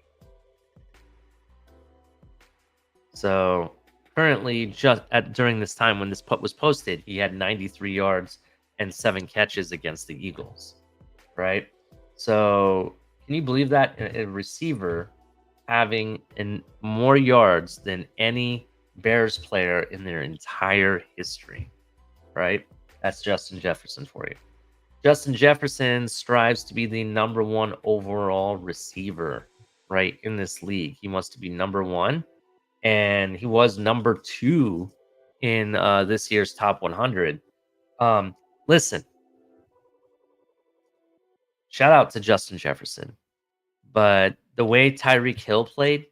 So currently, during this time when this was posted, he had 93 yards and 7 catches against the Eagles, right? So can you believe that a receiver having more yards than any Bears player in their entire history, right? That's Justin Jefferson for you. Justin Jefferson strives to be the number 1 overall receiver, right, in this league. He wants to be number 1, and he was number 2 in this year's top 100. Listen, shout out to Justin Jefferson. But the way Tyreek Hill played,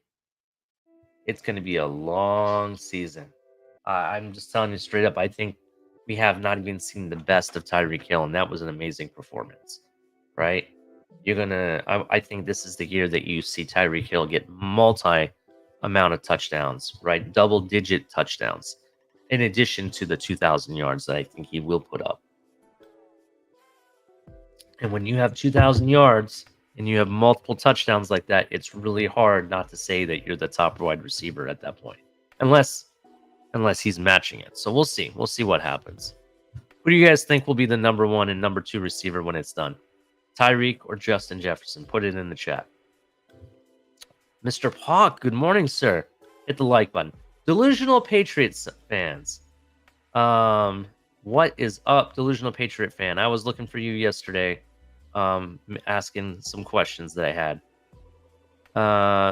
it's going to be a long season. I'm just telling you straight up. I think we have not even seen the best of Tyreek Hill, and that was an amazing performance, right? I think this is the year that you see Tyreek Hill get multi amount of touchdowns, right? Double digit touchdowns, in addition to the 2,000 yards that I think he will put up. And when you have 2,000 yards and you have multiple touchdowns like that, it's really hard not to say that you're the top wide receiver at that point, unless he's matching it. So we'll see. We'll see what happens. Who do you guys think will be the number 1 and number 2 receiver when it's done? Tyreek or Justin Jefferson? Put it in the chat. Mr. Hawk, good morning, sir. Hit the like button. Delusional Patriots fans. What is up, Delusional Patriot fan? I was looking for you yesterday, asking some questions that I had.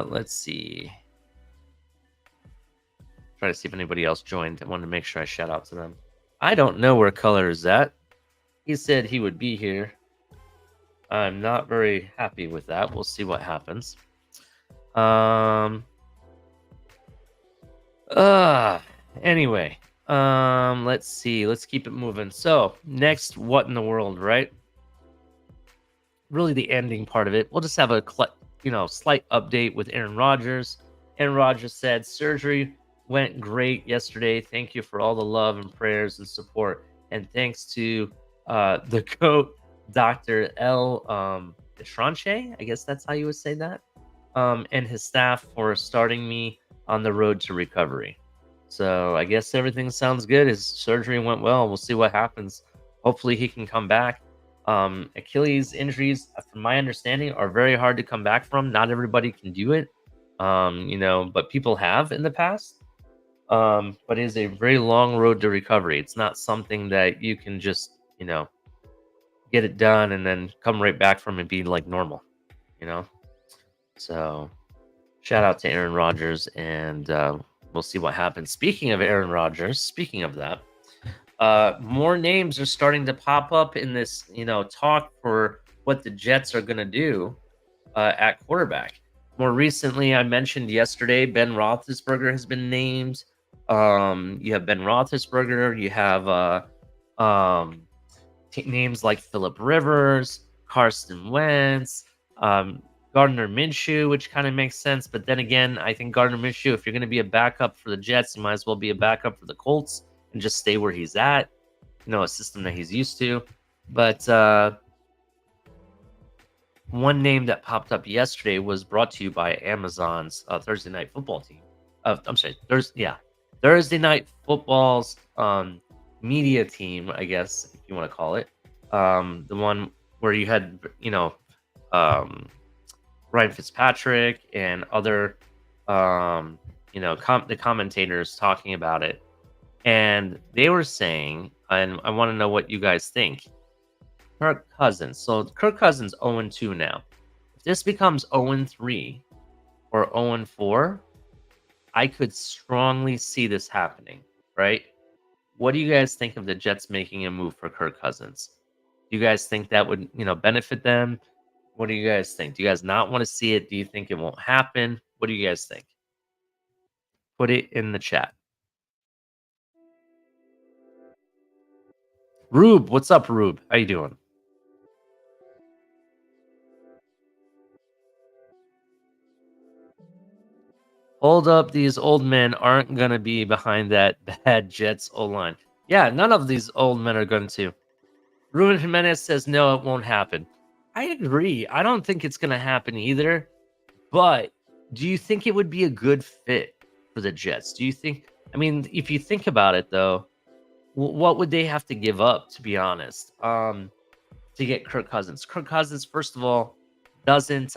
Let's see. Try to see if anybody else joined. I wanted to make sure I shout out to them. I don't know where Color is at. He said he would be here. I'm not very happy with that. We'll see what happens. Anyway, let's see. Let's keep it moving. So, next, what in the world, right? Really the ending part of it. We'll just have a slight update with Aaron Rodgers. Aaron Rodgers said surgery went great yesterday. Thank you for all the love and prayers and support. And thanks to the GOAT, Dr. L. Tranche, I guess that's how you would say that, and his staff for starting me on the road to recovery. So I guess everything sounds good. His surgery went well. We'll see what happens. Hopefully he can come back. Achilles injuries, from my understanding, are very hard to come back from. Not everybody can do it, but people have in the past. But it is a very long road to recovery. It's not something that you can just, get it done and then come right back from and be like normal, So shout out to Aaron Rodgers, and we'll see what happens. Speaking of Aaron Rodgers, speaking of that, more names are starting to pop up in this, talk for what the Jets are going to do at quarterback. More recently, I mentioned yesterday, Ben Roethlisberger has been named. You have Ben Roethlisberger. You have names like Phillip Rivers, Carson Wentz, Gardner Minshew, which kind of makes sense. But then again, I think Gardner Minshew, if you're going to be a backup for the Jets, you might as well be a backup for the Colts and just stay where he's at, a system that he's used to. But one name that popped up yesterday was brought to you by Amazon's Thursday Night Football team. Thursday Night Football's media team, I guess, if you want to call it. The one where you had, Ryan Fitzpatrick and other, the commentators talking about it. And they were saying, and I want to know what you guys think, Kirk Cousins. So Kirk Cousins 0-2 now. If this becomes 0-3 or 0-4, I could strongly see this happening, right? What do you guys think of the Jets making a move for Kirk Cousins? Do you guys think that would, benefit them? What do you guys think? Do you guys not want to see it? Do you think it won't happen? What do you guys think? Put it in the chat. Rube, what's up, Rube? How you doing? Hold up, these old men aren't going to be behind that bad Jets O-line. Yeah, none of these old men are going to. Ruben Jimenez says, no, it won't happen. I agree. I don't think it's going to happen either. But do you think it would be a good fit for the Jets? Do you think, if you think about it, though, what would they have to give up, to be honest, to get Kirk Cousins? Kirk Cousins, first of all, doesn't...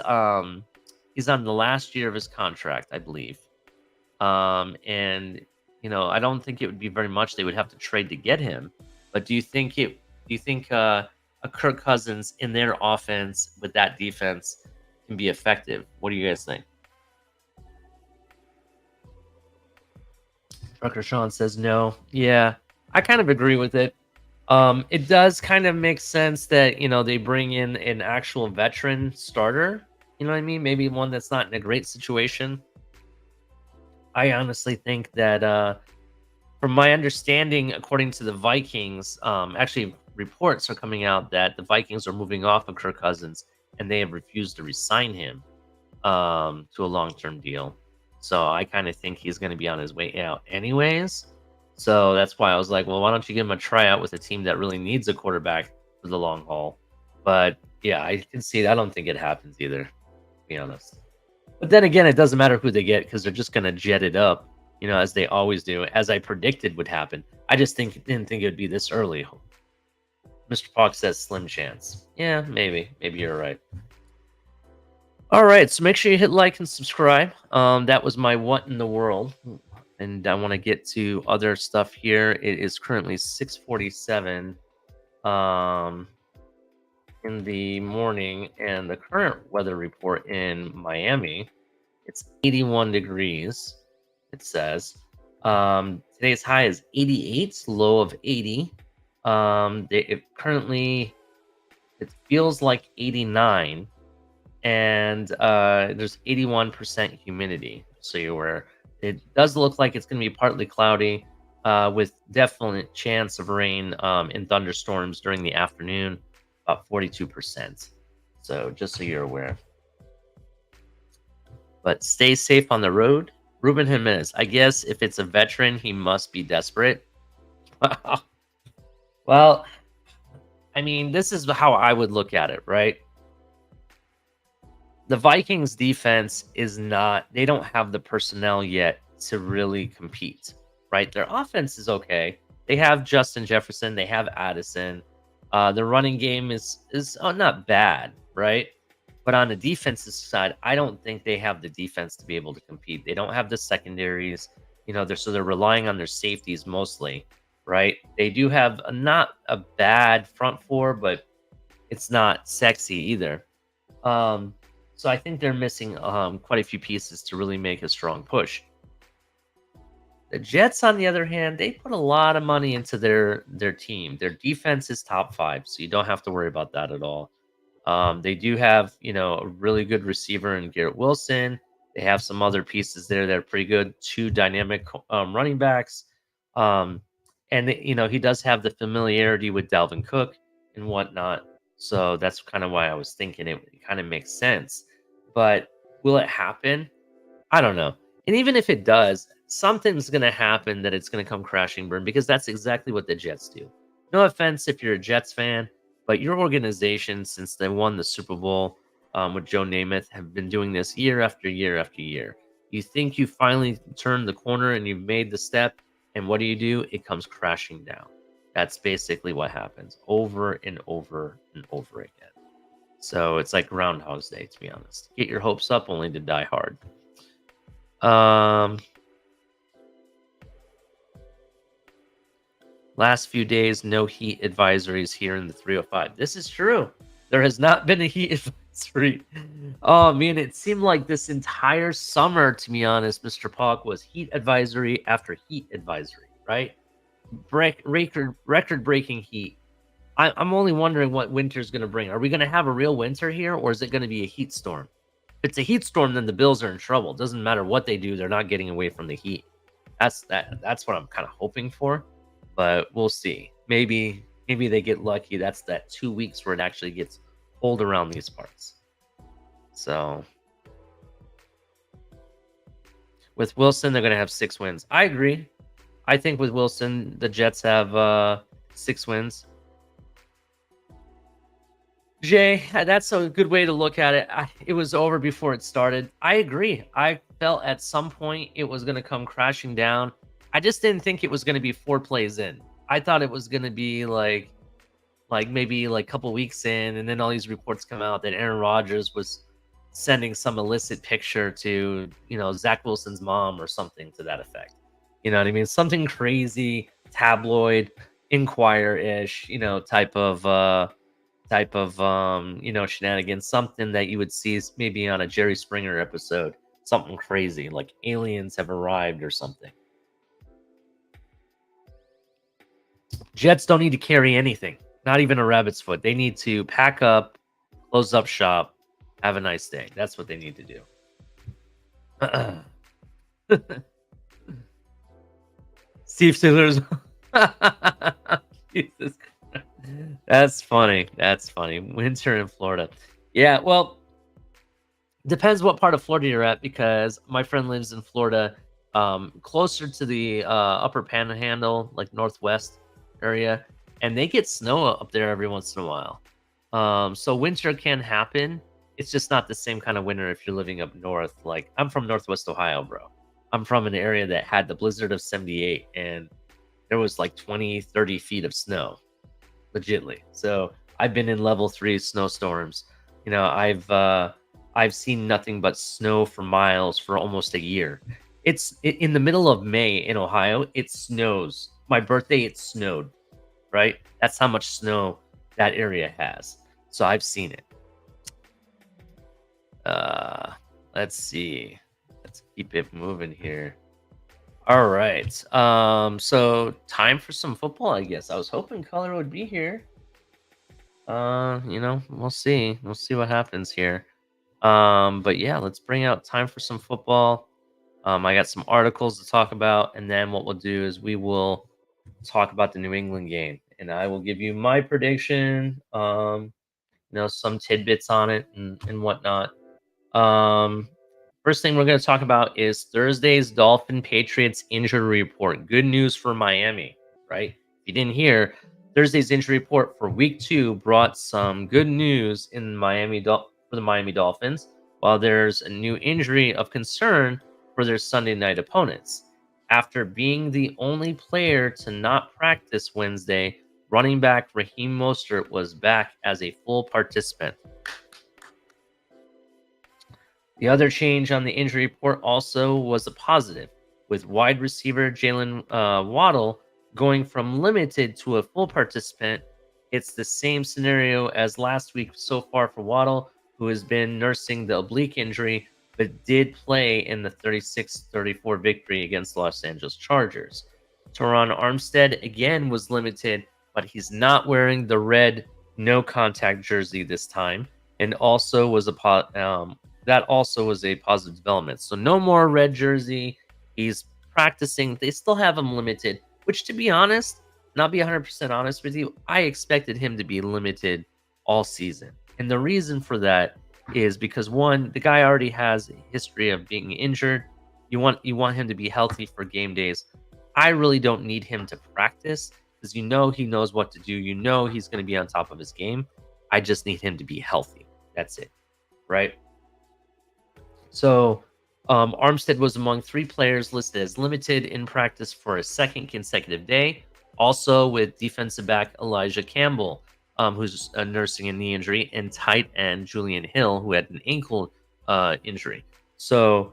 he's on the last year of his contract, I believe. And I don't think it would be very much they would have to trade to get him. But do you think a Kirk Cousins in their offense with that defense can be effective? What do you guys think? Trucker Sean says no. Yeah, I kind of agree with it. It does kind of make sense that, they bring in an actual veteran starter You know what I mean? Maybe one that's not in a great situation. I honestly think that, from my understanding, according to the Vikings, actually reports are coming out that the Vikings are moving off of Kirk Cousins and they have refused to resign him to a long-term deal. So I kind of think he's going to be on his way out anyways. So that's why I was like, well, why don't you give him a tryout with a team that really needs a quarterback for the long haul? But yeah, I can see that. I don't think it happens either, to be honest. But then again, it doesn't matter who they get because they're just going to jet it up, as they always do, as I predicted would happen. I just didn't think it would be this early. Mr. Pox says slim chance. Yeah, maybe. Maybe you're right. All right, so make sure you hit like and subscribe. That was my what in the world. And I want to get to other stuff here. It is currently 6:47 in the morning, and the current weather report in Miami, it's 81 degrees, it says. Today's high is 88, low of 80. It feels like 89, and there's 81% humidity, so you're aware. It does look like it's going to be partly cloudy, with definite chance of rain and thunderstorms during the afternoon, about 42%. So just so you're aware. But stay safe on the road. Ruben Jimenez, I guess if it's a veteran, he must be desperate. Well, I mean, this is how I would look at it, right? The Vikings defense they don't have the personnel yet to really compete, right? Their offense is okay. They have Justin Jefferson, they have Addison. The running game is not bad, right? But on the defensive side, I don't think they have the defense to be able to compete. They don't have the secondaries, they're relying on their safeties mostly, right? They do have not a bad front four, but it's not sexy either. So I think they're missing quite a few pieces to really make a strong push. The Jets, on the other hand, they put a lot of money into their team. Their defense is top 5, so you don't have to worry about that at all. They do have, a really good receiver in Garrett Wilson. They have some other pieces there that are pretty good. 2 dynamic running backs. And, he does have the familiarity with Dalvin Cook and whatnot. So that's kind of why I was thinking it kind of makes sense. But will it happen? I don't know. And even if it does, something's going to happen that it's going to come crashing burn, because that's exactly what the Jets do. No offense if you're a Jets fan, but your organization, since they won the Super Bowl with Joe Namath, have been doing this year after year after year. You think you finally turned the corner and you've made the step, and what do? It comes crashing down. That's basically what happens over and over and over again. So it's like Groundhog's Day, to be honest. Get your hopes up only to die hard. Last few days, no heat advisories here in the 305. This is true. There has not been a heat advisory. Oh, man, it seemed like this entire summer, to be honest, Mr. Palk, was heat advisory after heat advisory, right? Record-breaking heat. I'm only wondering what winter's going to bring. Are we going to have a real winter here, or is it going to be a heat storm? If it's a heat storm, then the Bills are in trouble. It doesn't matter what they do. They're not getting away from the heat. That's what I'm kind of hoping for, but we'll see. Maybe they get lucky. That's that 2 weeks where it actually gets cold around these parts. So with Wilson, they're going to have 6 wins. I agree. I think with Wilson, the Jets have 6 wins. Jay, that's a good way to look at it. It was over before it started. I agree. I felt at some point it was going to come crashing down. I just didn't think it was going to be 4 plays in. I thought it was going to be like maybe a couple weeks in, and then all these reports come out that Aaron Rodgers was sending some illicit picture to, Zach Wilson's mom or something to that effect. You know what I mean? Something crazy, tabloid, Inquirer-ish, type of shenanigans, something that you would see maybe on a Jerry Springer episode, something crazy like aliens have arrived or something. Jets don't need to carry anything, not even a rabbit's foot. They need to pack up, close up shop, Have a nice day. That's what they need to do. Steve Steelers. Jesus Christ. That's funny. That's funny. Winter in Florida. Yeah, well, depends what part of Florida you're at, because my friend lives in Florida, closer to the upper panhandle, like northwest area, and they get snow up there every once in a while. So winter can happen. It's just not the same kind of winter if you're living up north. Like, I'm from Northwest Ohio, bro. I'm from an area that had the blizzard of 78, and there was like 20, 30 feet of snow, legitly. So I've been in level 3 snowstorms. You know, I've seen nothing but snow for miles for almost a year. In the middle of May in Ohio. It snows. My birthday, it snowed. Right? That's how much snow that area has. So I've seen it. Let's see. Let's keep it moving here. All right. So time for some football, I guess. I was hoping Color would be here. You know, we'll see. We'll see what happens here. But yeah, let's bring out time for some football. I got some articles to talk about, and then what we'll do is we will talk about the New England game, and I will give you my prediction. You know, some tidbits on it and whatnot. First thing we're going to talk about is Thursday's Dolphin Patriots injury report. Good news for Miami, right? If you didn't hear, Thursday's injury report for Week 2 brought some good news in Miami for the Miami Dolphins, while there's a new injury of concern for their Sunday night opponents. After being the only player to not practice Wednesday, running back Raheem Mostert was back as a full participant. The other change on the injury report also was a positive, with wide receiver Jalen Waddle going from limited to a full participant. It's the same scenario as last week so far for Waddle, who has been nursing the oblique injury, but did play in the 36-34 victory against the Los Angeles Chargers. Teron Armstead again was limited, but he's not wearing the red no-contact jersey this time, and also was that also was a positive development. So no more red jersey. He's practicing. They still have him limited, which, to be honest, and I'll be 100% honest with you, I expected him to be limited all season. And the reason for that is because, one, the guy already has a history of being injured. You want him to be healthy for game days. I really don't need him to practice, because you know he knows what to do. You know he's going to be on top of his game. I just need him to be healthy. That's it, right? So Armstead was among 3 players listed as limited in practice for a second consecutive day, also with defensive back Elijah Campbell, who's nursing a knee injury, and tight end Julian Hill, who had an ankle injury. So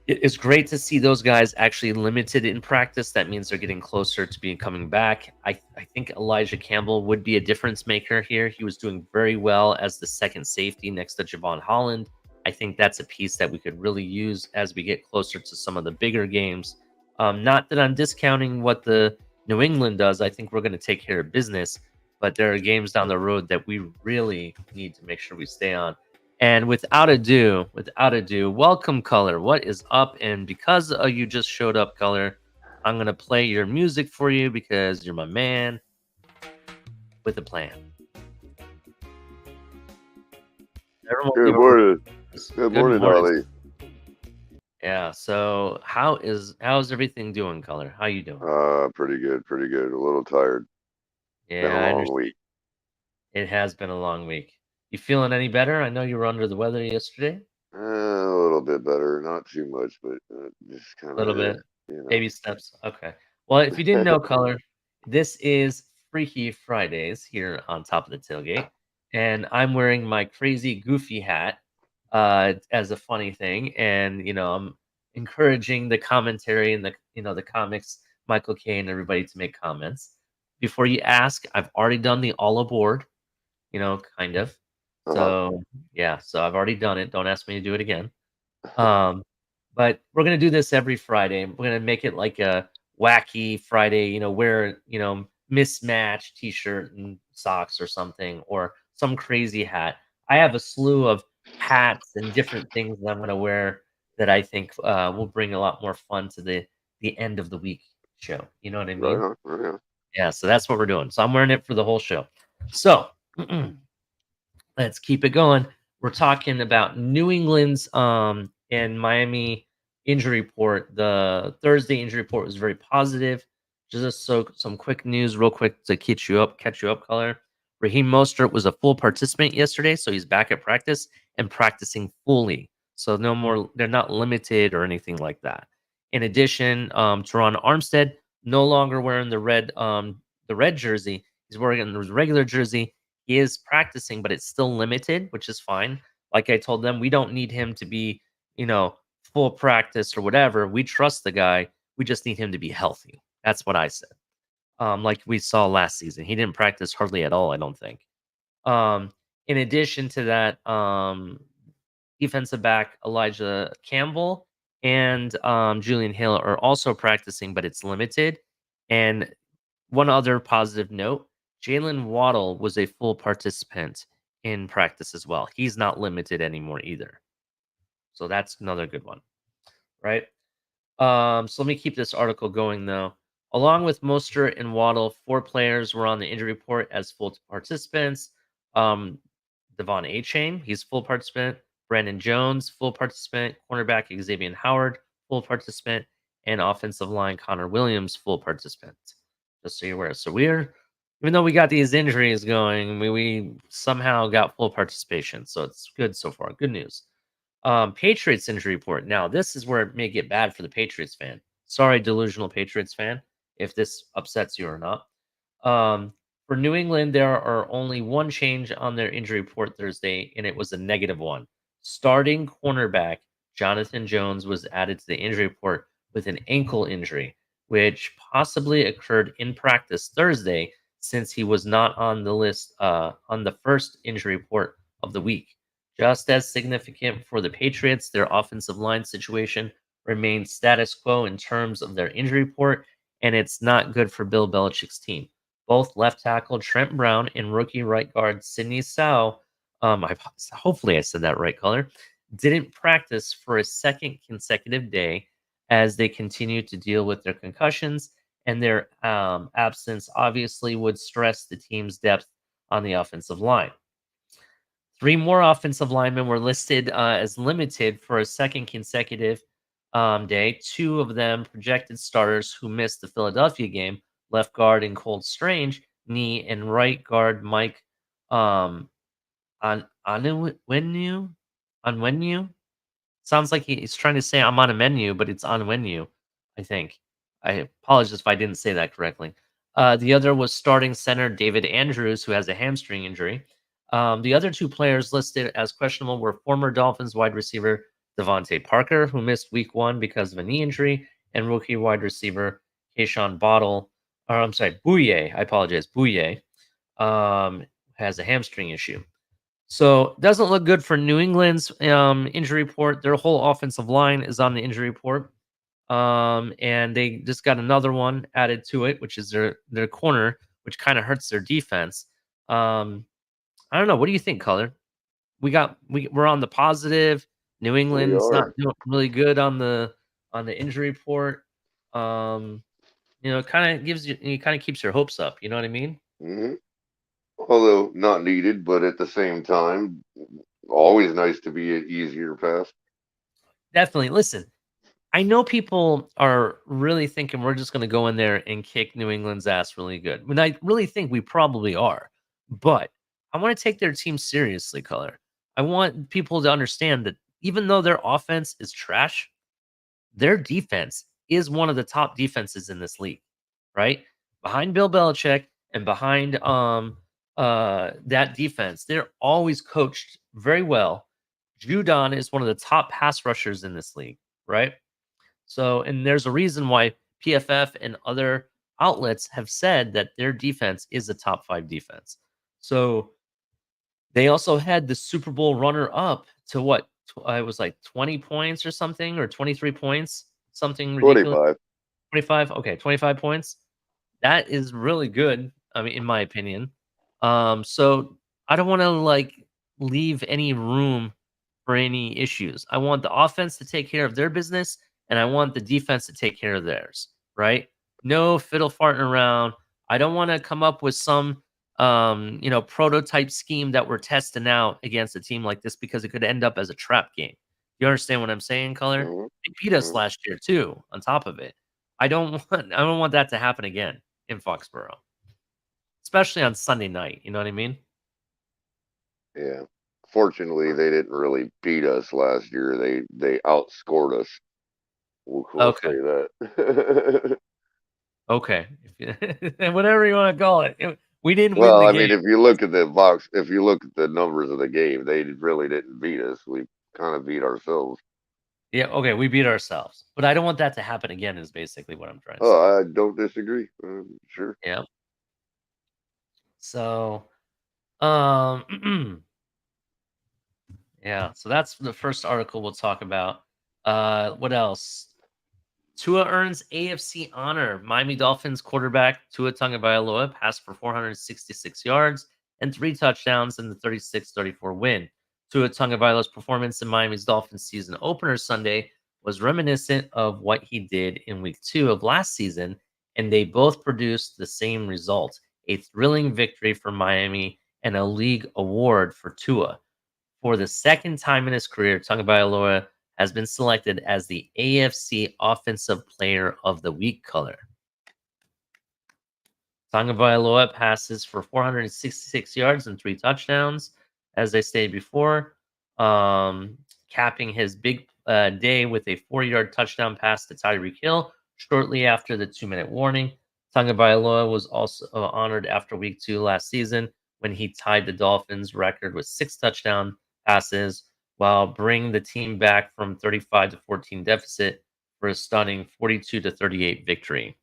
it's great to see those guys actually limited in practice. That means they're getting closer to coming back. I think Elijah Campbell would be a difference maker here. He was doing very well as the second safety next to Javon Holland. I think that's a piece that we could really use as we get closer to some of the bigger games. Not that I'm discounting what the New England does. I think we're going to take care of business, but there are games down the road that we really need to make sure we stay on. And without ado, welcome, Color. What is up? And because you just showed up, Color, I'm going to play your music for you because you're my man with a plan. Good morning. Good morning, Ollie. Yeah. So how's everything doing, Color? How you doing? Pretty good. A little tired. Yeah, Been a long week. It has been a long week. You feeling any better? I know you were under the weather yesterday. A little bit better. Not too much, but just kind of A little bit. You know. Baby steps. Okay. Well, if you didn't know, Color, this is Freaky Fridays here on Top of the Tailgate, and I'm wearing my crazy goofy hat as a funny thing, and I'm encouraging the commentary and the comics, Michael K and everybody to make comments. Before you ask, I've already done the all aboard, kind of. So yeah, so I've already done it. Don't ask me to do it again. But we're gonna do this every Friday. We're gonna make it like a wacky Friday. Wear mismatched T-shirt and socks or something, or some crazy hat. I have a slew of hats and different things that I'm going to wear that I think will bring a lot more fun to the end of the week show. You know what I Right mean? on, right on. Yeah, so that's what we're doing. So I'm wearing it for the whole show. So let's keep it going. We're talking about New England's and Miami injury report. The Thursday injury report was very positive. Just so some quick news, real quick to catch you up, color. Raheem Mostert was a full participant yesterday, so he's back at practice and practicing fully. So no more, they're not limited or anything like that. In addition, Teron Armstead no longer wearing the red jersey. He's wearing his regular jersey. He is practicing, but it's still limited, which is fine. Like I told them, we don't need him to be, full practice or whatever. We trust the guy. We just need him to be healthy. That's what I said. Like we saw last season, he didn't practice hardly at all, I don't think. In addition to that, defensive back Elijah Campbell and Julian Hill are also practicing, but it's limited. And one other positive note, Jalen Waddle was a full participant in practice as well. He's not limited anymore either. So that's another good one, right? So let me keep this article going though. Along with Mostert and Waddle, 4 players were on the injury report as full participants. Devon A-Chain, he's full participant. Brandon Jones, full participant. Cornerback Xavier Howard, full participant. And offensive line Connor Williams, full participant. Just so you're aware. So even though we got these injuries going, we somehow got full participation. So it's good so far. Good news. Patriots injury report. Now, this is where it may get bad for the Patriots fan. Sorry, delusional Patriots fan, if this upsets you or not. For New England, there are only one change on their injury report Thursday, and it was a -1. Starting cornerback Jonathan Jones was added to the injury report with an ankle injury, which possibly occurred in practice Thursday, since he was not on the list on the first injury report of the week. Just as significant for the Patriots, their offensive line situation remains status quo in terms of their injury report, and it's not good for Bill Belichick's team. Both left tackle Trent Brown and rookie right guard Sidney Sow, hopefully I said that right, color, didn't practice for a second consecutive day as they continue to deal with their concussions, and their absence obviously would stress the team's depth on the offensive line. 3 more offensive linemen were listed as limited for a second consecutive day. 2 of them projected starters who missed the Philadelphia game: left guard and Cold Strange, knee, and right guard Mike Onwenu. Sounds like he's trying to say I'm on a menu, but it's Onwenu, I think. I apologize if I didn't say that correctly. The other was starting center David Andrews, who has a hamstring injury. The other 2 players listed as questionable were former Dolphins wide receiver Devontae Parker, who missed week 1 because of a knee injury, and rookie wide receiver Keyshawn Bouye. I apologize. Bouye has a hamstring issue. So doesn't look good for New England's injury report. Their whole offensive line is on the injury report. And they just got another one added to it, which is their corner, which kind of hurts their defense. I don't know. What do you think, Color? We're on the positive. New England's not doing really good on the injury report. It kind of keeps your hopes up. You know what I mean? Mm-hmm. Although not needed, but at the same time, always nice to be an easier pass. Definitely. Listen, I know people are really thinking we're just going to go in there and kick New England's ass really good. When I really think we probably are. But I want to take their team seriously, Color. I want people to understand that even though their offense is trash, their defense is one of the top defenses in this league, right? Behind Bill Belichick and behind that defense, they're always coached very well. Judon is one of the top pass rushers in this league, right? So, and there's a reason why PFF and other outlets have said that their defense is a top 5 defense. So they also had the Super Bowl runner up to what? I was like 20 points or something, or 23 points, something ridiculous. 25. 25. Okay, 25 points. That is really good. I mean, in my opinion. So I don't want to leave any room for any issues. I want the offense to take care of their business, and I want the defense to take care of theirs, right? No fiddle farting around. I don't want to come up with some prototype scheme that we're testing out against a team like this because it could end up as a trap game. You understand what I'm saying, Color? Mhm. They beat us last year too, on top of it. I don't want that to happen again in Foxborough. Especially on Sunday night, you know what I mean? Yeah. Fortunately, they didn't really beat us last year. They outscored us. We'll say Okay. that. Okay. Whatever you want to call it. We didn't win Well, the I game. mean, if you look at the box, if you look at the numbers of the game, they really didn't beat us. We kind of beat ourselves. Yeah, okay, we beat ourselves. But I don't want that to happen again is basically what I'm trying to say. Oh, I don't disagree. Sure. Yeah. So, um yeah, so that's the first article we'll talk about. What else? Tua earns AFC honor. Miami Dolphins quarterback Tua Tagovailoa passed for 466 yards and 3 touchdowns in the 36-34 win. Tua Tagovailoa's performance in Miami's Dolphins season opener Sunday was reminiscent of what he did in week 2 of last season, and they both produced the same result, a thrilling victory for Miami and a league award for Tua. For the second time in his career, Tagovailoa has been selected as the AFC Offensive Player of the Week color. Tagovailoa passes for 466 yards and 3 touchdowns, as I stated before, capping his big day with a 4-yard touchdown pass to Tyreek Hill shortly after the 2-minute warning. Tagovailoa was also honored after week 2 last season when he tied the Dolphins' record with 6 touchdown passes while bringing the team back from 35-14 deficit for a stunning 42-38 victory.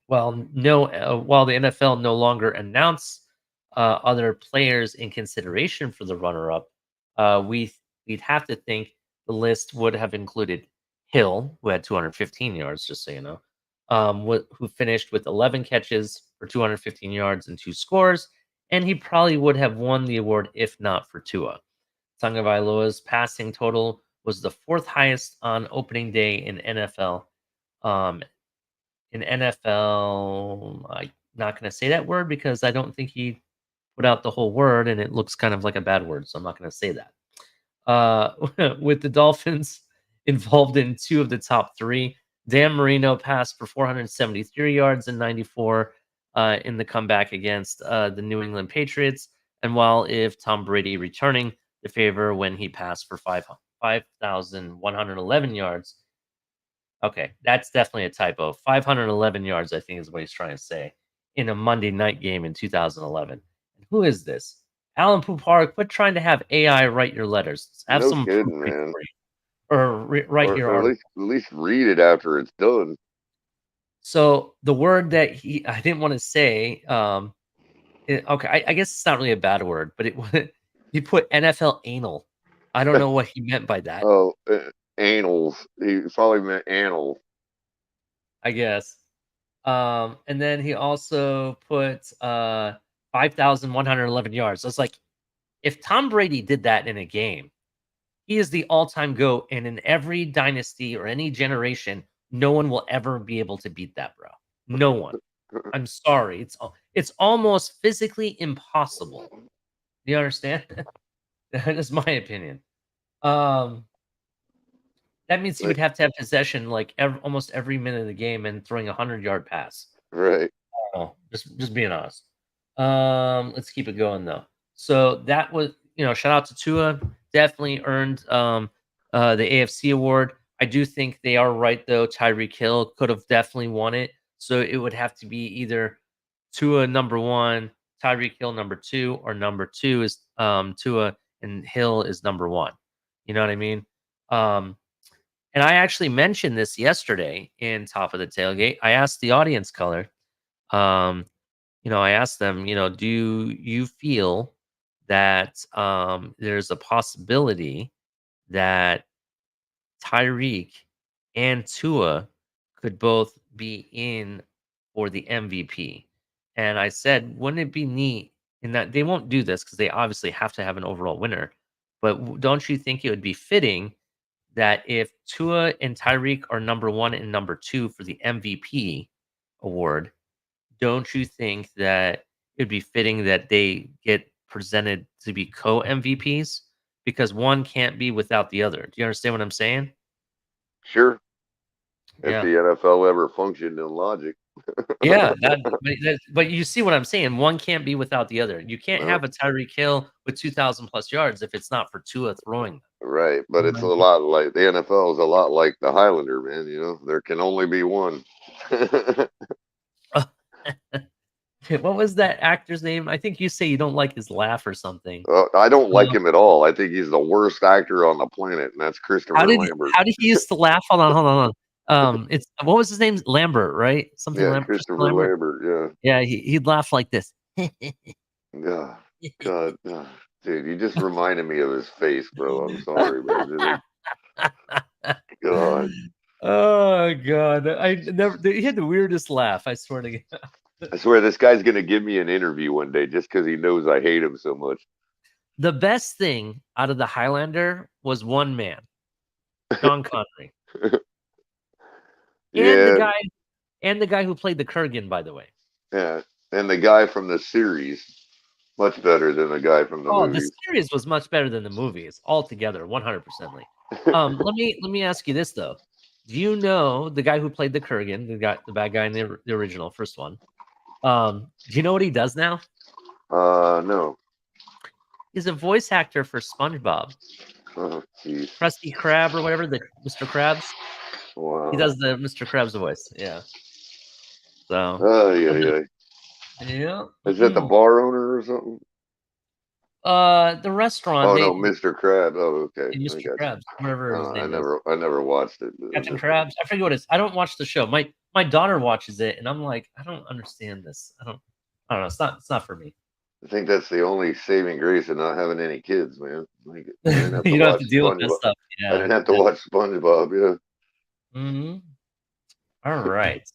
While the NFL no longer announced other players in consideration for the runner-up, we'd have to think the list would have included Hill, who had 215 yards, just so you know, who finished with 11 catches for 215 yards and 2 scores, and he probably would have won the award if not for Tua. Tagovailoa's passing total was the 4th highest on opening day in NFL. I'm not going to say that word because I don't think he put out the whole word, and it looks kind of like a bad word, so I'm not going to say that. With the Dolphins involved in 2 of the top 3, Dan Marino passed for 473 yards and 94 in the comeback against the New England Patriots. And while if Tom Brady returning the favor when he passed for 5,111 yards. Okay, that's definitely a typo. 511 yards, I think, is what he's trying to say in a Monday night game in 2011. And who is this? Alan Pupar, quit trying to have AI write your letters. Have No some kidding, proofreading man. for you. Or write your Or article. at least read it after it's done. So the word that I didn't want to say, okay, I guess it's not really a bad word, but he put NFL anal. I don't know what he meant by that. Oh, annals. He probably meant annal. I guess. And then he also put 5,111 yards. So it's like if Tom Brady did that in a game, he is the all-time GOAT, and in every dynasty or any generation, no one will ever be able to beat that, bro. No one. I'm sorry. It's almost physically impossible. Do you understand? That is my opinion. That means he would have to have possession like almost every minute of the game and throwing a 100-yard pass. Right. Oh, just being honest. Let's keep it going though. So that was, shout out to Tua. Definitely earned the AFC award. I do think they are right though. Tyreek Hill could have definitely won it. So it would have to be either Tua number 1, Tyreek Hill number 2, or number 2 is Tua and Hill is number 1. You know what I mean? And I actually mentioned this yesterday in Top of the Tailgate. I asked the audience color. I asked them, do you feel that there's a possibility that Tyreek and Tua could both be in for the MVP? And I said, wouldn't it be neat in that they won't do this because they obviously have to have an overall winner. But don't you think it would be fitting that if Tua and Tyreek are number 1 and number 2 for the MVP award, don't you think that it'd be fitting that they get presented to be co-MVPs? Because one can't be without the other. Do you understand what I'm saying? Sure. If Yeah. the NFL ever functioned in logic. Yeah, but you see what I'm saying? One can't be without the other. You can't have a Tyreek Hill with 2,000 plus yards if it's not for Tua throwing. Right, but it's a lot like the NFL is a lot like the Highlander, man. You know, there can only be one. What was that actor's name? I think you say you don't like his laugh or something. I don't like him at all. I think he's the worst actor on the planet, and that's Christopher Lambert. How did he used to laugh? Hold on. It's what was his name? Lambert, right? Something. Yeah, Lambert, Christopher Lambert. Yeah, he'd laugh like this. Yeah, God, dude, you just reminded me of his face, bro. I'm sorry, man. God. Oh God, I never. He had the weirdest laugh. I swear to God. I swear this guy's gonna give me an interview one day just because he knows I hate him so much. The best thing out of the Highlander was one man, Sean Connery. Yeah. And the guy who played the Kurgan, by the way. Yeah, and the guy from the series, much better than the guy from the movies. The series was much better than the movies altogether, 100%. Let me ask you this though: do you know the guy who played the Kurgan, the bad guy in the original first one? Do you know what he does now? No. He's a voice actor for SpongeBob. Oh, jeez. Krusty Krab or whatever, the Mr. Krabs. Wow. He does the Mr. Krabs voice. Yeah. So. Oh, yeah. Yeah. Is that the bar owner or something? The restaurant. Oh no, Mr. Krabs. Oh, okay. Mr. Krabs, whatever his name is. I never watched it. Captain Krabs. I forget what it is. I don't watch the show. My daughter watches it, and I'm like, I don't understand this. I don't know. It's not for me. I think that's the only saving grace of not having any kids, man. Like, you don't have to deal with that stuff. Yeah. I didn't have to watch SpongeBob. Yeah. Mm-hmm. All right.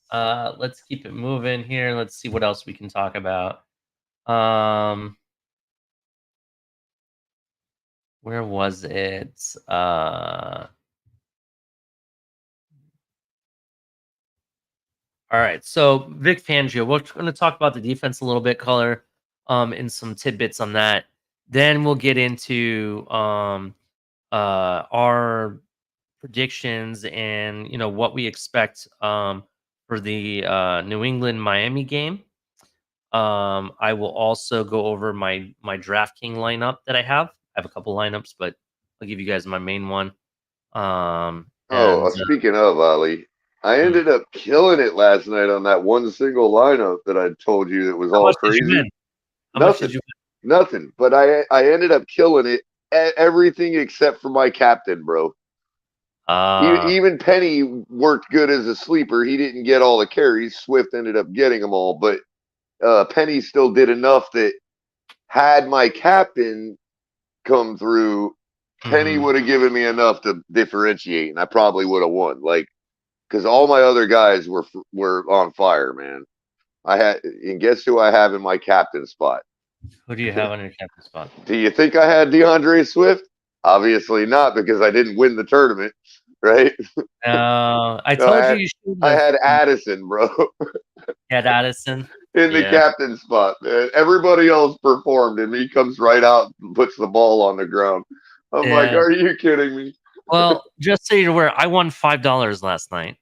Let's keep it moving here. Let's see what else we can talk about. Where was it? All right. So Vic Fangio, we're going to talk about the defense a little bit, color, and some tidbits on that. Then we'll get into our predictions and what we expect for the New England Miami game. I will also go over my DraftKings lineup that I have. I have a couple lineups, but I'll give you guys my main one. Speaking of Ali, I ended up killing it last night on that one single lineup that I told you that was all crazy. Nothing. But I ended up killing it. Everything except for my captain, bro. Even Penny worked good as a sleeper. He didn't get all the carries. Swift ended up getting them all, but Penny still did enough that had my captain come through, Penny would have given me enough to differentiate, and I probably would have won. Like, because all my other guys were on fire, man. And guess who I have in my captain spot? Who do you have on your captain spot? Do you think I had DeAndre Swift? Obviously not, because I didn't win the tournament, right? I told you should. I had Addison, bro. Had Addison in the captain spot, man. Everybody else performed, and he comes right out and puts the ball on the ground. I'm like, are you kidding me? Well, just so you're aware, I won $5 last night.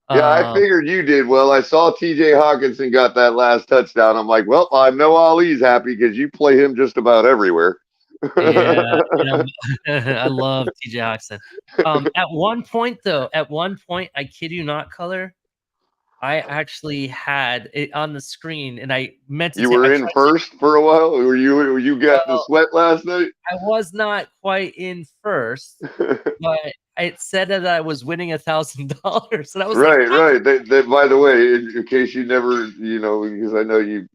Yeah, I figured you did. Well, I saw TJ Hawkinson got that last touchdown. I'm like, well, I know Ali's happy because you play him just about everywhere. Yeah, I love TJ Hawkinson. At one point, I kid you not, color, I actually had it on the screen, and I meant to. You were in first for a while. Were you got the sweat last night? I was not quite in first, but it said that I was winning $1,000, and I was right. They, by the way, in case you never, because I know you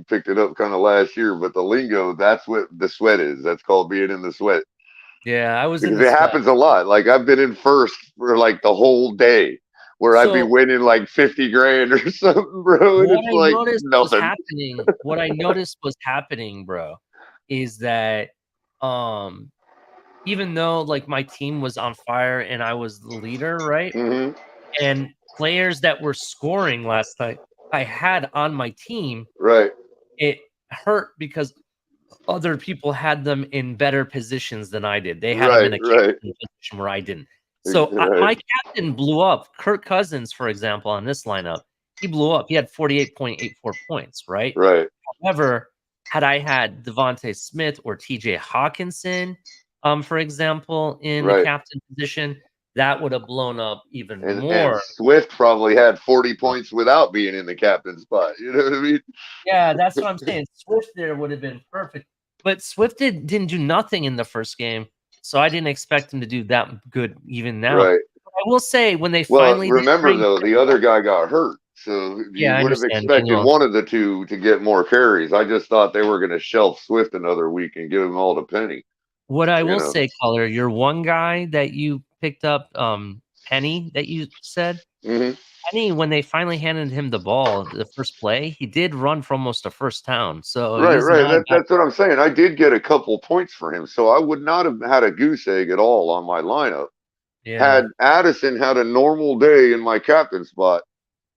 picked it up kind of last year, but the lingo, that's what the sweat is. That's called being in the sweat. Yeah, I was. Because it happens a lot. Like I've been in first for like the whole day, where I'd be winning like 50 grand or something, bro. And it's like nothing. What I noticed was happening, bro, is that even though like my team was on fire and I was the leader, right? Mm-hmm. And players that were scoring last night, I had on my team. Right. It hurt because other people had them in better positions than I did. They had them in a captain position where I didn't. So my captain blew up. Kirk Cousins, for example, on this lineup, he blew up. He had 48.84 points, right? Right. However, had I had Devontae Smith or TJ Hawkinson, for example, in the captain position, that would have blown up even more. And Swift probably had 40 points without being in the captain spot. You know what I mean? Yeah, that's what I'm saying. Swift there would have been perfect. But Swift didn't do nothing in the first game, so I didn't expect him to do that good even now. Right. I will say when they finally remember though, the other guy got hurt, so you would have expected one of the two to get more carries. I just thought they were going to shelf Swift another week and give him all to Penny. What I will say, Color, your one guy that you picked up, Penny, that you said, Penny, when they finally handed him the ball, the first play, he did run for almost a first down. So right. That's what I'm saying. I did get a couple points for him, so I would not have had a goose egg at all on my lineup. Yeah. Had Addison had a normal day in my captain spot,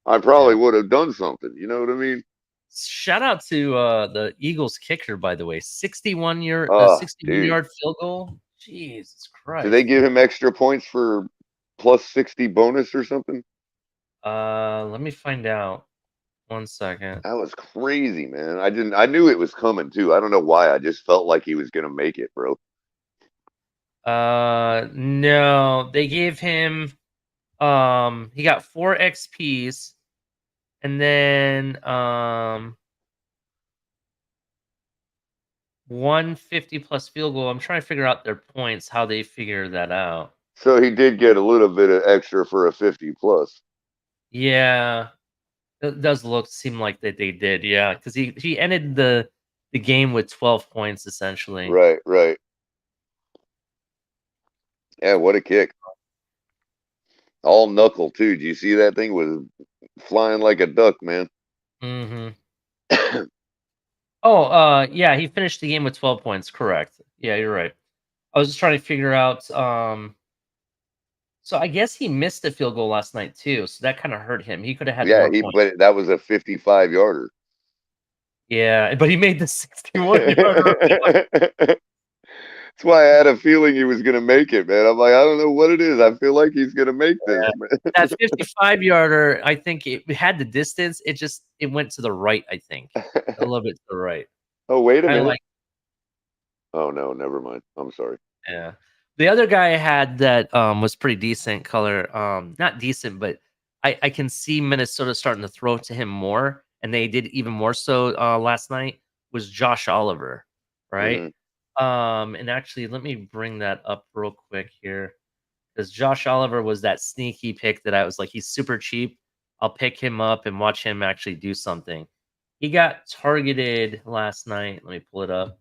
I probably would have done something. You know what I mean? Shout out to the Eagles kicker, by the way, 61-yard field goal. Jesus Christ! Did they give him extra points for plus 60 bonus or something? Let me find out. 1 second. That was crazy, man. I knew it was coming too. I don't know why. I just felt like he was gonna make it, bro. No, they gave him. He got 4 XPs, and then 150 plus field goal. I'm trying to figure out their points, how they figure that out. So he did get a little bit of extra for a 50 plus. Yeah, it does seem like that they did. Yeah, because he ended the game with 12 points essentially. Right. Yeah, what a kick! All knuckle too. Do you see that thing was flying like a duck, man? Mm-hmm. Yeah, he finished the game with 12 points. Correct. Yeah, you're right. I was just trying to figure out. So I guess he missed a field goal last night too, so that kind of hurt him. He could have had more points. But that was a 55-yarder. Yeah, but he made the 61-yarder. That's why I had a feeling he was going to make it, man. I'm like, I don't know what it is. I feel like he's going to make this, man. That 55-yarder, I think it had the distance. It went to the right, I think. A little bit to the right. Oh, wait a minute. Oh, no, never mind. I'm sorry. Yeah. The other guy I had that was pretty decent, Color. Not decent, but I can see Minnesota starting to throw to him more, and they did even more so last night, was Josh Oliver, right? Mm-hmm. And actually, let me bring that up real quick here, because Josh Oliver was that sneaky pick that I was like, he's super cheap. I'll pick him up and watch him actually do something. He got targeted last night. Let me pull it up.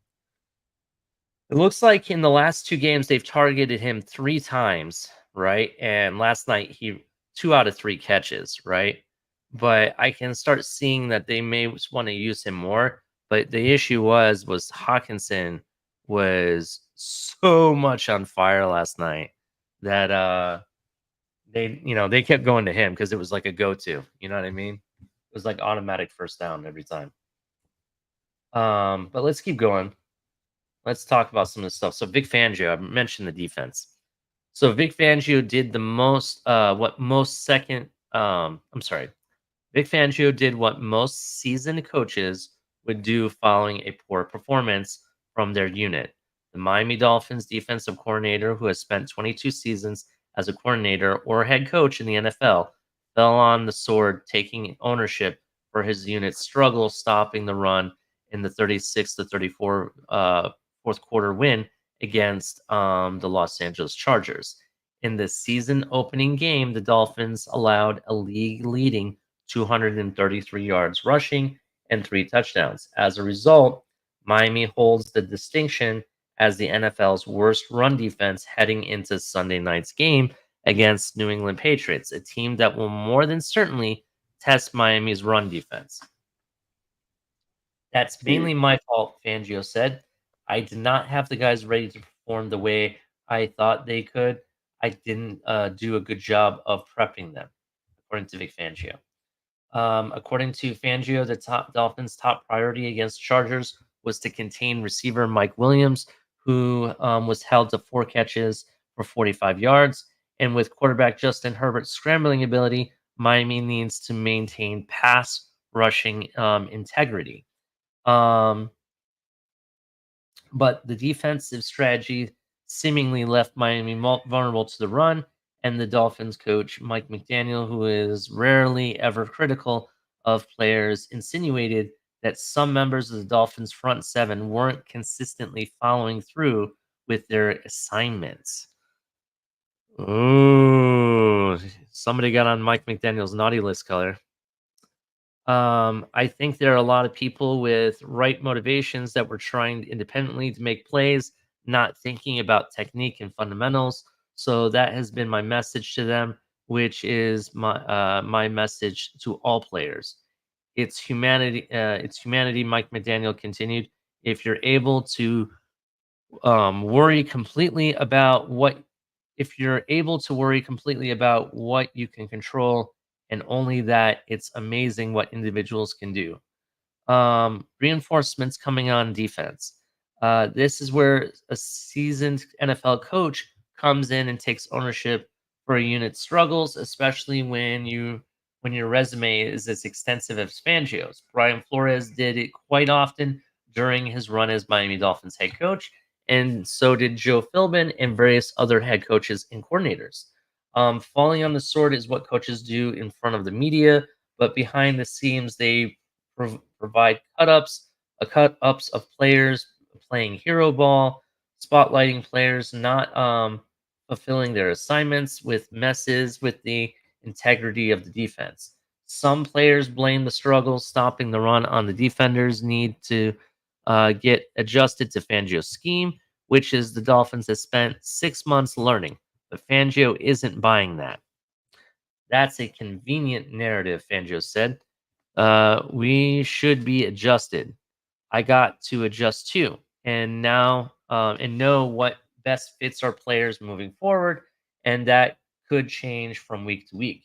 It looks like in the last 2 games, they've targeted him 3 times, right? And last night, 2 out of 3 catches, right? But I can start seeing that they may want to use him more. But the issue was Hawkinson was so much on fire last night that they kept going to him because it was like a go-to. You know what I mean? It was like automatic first down every time. But let's keep going. Let's talk about some of the stuff. So Vic Fangio, I mentioned the defense. So Vic Fangio did the most Vic Fangio did what most seasoned coaches would do following a poor performance from their unit. The Miami Dolphins defensive coordinator, who has spent 22 seasons as a coordinator or head coach in the NFL, fell on the sword, taking ownership for his unit's struggle stopping the run in the 36-34 fourth quarter win against the Los Angeles Chargers. In the season opening game, the Dolphins allowed a league-leading 233 yards rushing and 3 touchdowns. As a result, Miami holds the distinction as the NFL's worst run defense heading into Sunday night's game against New England Patriots, a team that will more than certainly test Miami's run defense. That's mainly my fault, Fangio said. I did not have the guys ready to perform the way I thought they could. I didn't do a good job of prepping them, according to Vic Fangio. According to Fangio, the Dolphins' top priority against Chargers was to contain receiver Mike Williams, who was held to 4 catches for 45 yards. And with quarterback Justin Herbert's scrambling ability, Miami needs to maintain pass rushing integrity. But the defensive strategy seemingly left Miami vulnerable to the run, and the Dolphins coach, Mike McDaniel, who is rarely ever critical of players, insinuated that some members of the Dolphins' front seven weren't consistently following through with their assignments. Ooh, somebody got on Mike McDaniel's naughty list color. I think there are a lot of people with right motivations that were trying independently to make plays, not thinking about technique and fundamentals. So that has been my message to them, which is my message to all players. It's humanity. It's humanity. Mike McDaniel continued. If you're able to worry completely about what, if you're able to worry completely about what you can control and only that, it's amazing what individuals can do. Reinforcements coming on defense. This is where a seasoned NFL coach comes in and takes ownership for a unit's struggles, especially when your resume is as extensive as Fangio's. Brian Flores did it quite often during his run as Miami Dolphins head coach, and so did Joe Philbin and various other head coaches and coordinators. Falling on the sword is what coaches do in front of the media, but behind the scenes, they provide cut-ups of players playing hero ball, spotlighting players not fulfilling their assignments, with messes with the integrity of the defense. Some players blame the struggles stopping the run on the defenders' need to get adjusted to Fangio's scheme, which is the Dolphins have spent 6 months learning. But Fangio isn't buying that. That's a convenient narrative, Fangio said. We should be adjusted. I got to adjust too, and now and know what best fits our players moving forward, and that could change from week to week.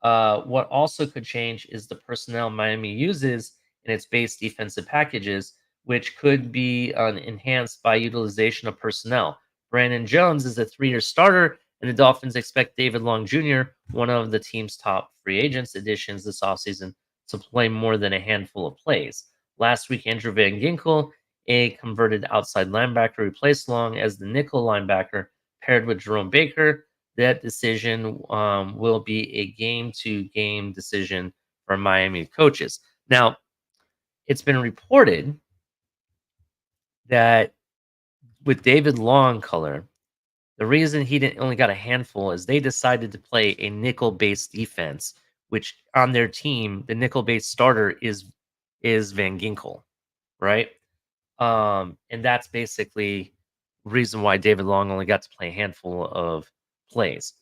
What also could change is the personnel Miami uses in its base defensive packages, which could be enhanced by utilization of personnel. Brandon Jones is a 3-year starter, and the Dolphins expect David Long Jr., one of the team's top free agents additions this offseason, to play more than a handful of plays. Last week, Andrew Van Ginkel, a converted outside linebacker, replaced Long as the nickel linebacker, paired with Jerome Baker. That decision will be a game-to-game decision for Miami coaches. Now, it's been reported that with David Long color, the reason he didn't only got a handful is they decided to play a nickel-based defense, which on their team, the nickel-based starter is Van Ginkel, right? And that's basically reason why David Long only got to play a handful of plays.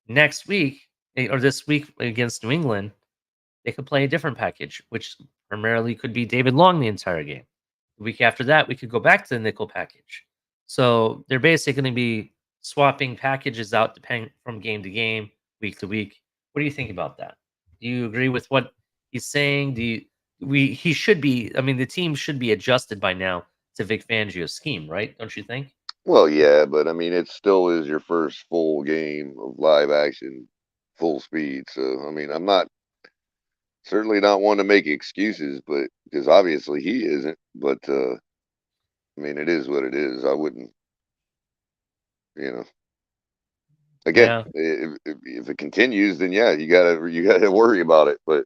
Next week, or this week against New England, they could play a different package, which primarily could be David Long the entire game. The week after that, we could go back to the nickel package. So they're basically going to be swapping packages out depending from game to game, week to week. What do you think about that? Do you agree with what he's saying? He should be, I mean, the team should be adjusted by now to Vic Fangio's scheme, right? Don't you think? Well, yeah, but I mean, it still is your first full game of live action, full speed. So, I mean, I'm not certainly not one to make excuses, but because obviously he isn't. But I mean, it is what it is. I wouldn't, you know. Again, if it continues, then yeah, you gotta worry about it. But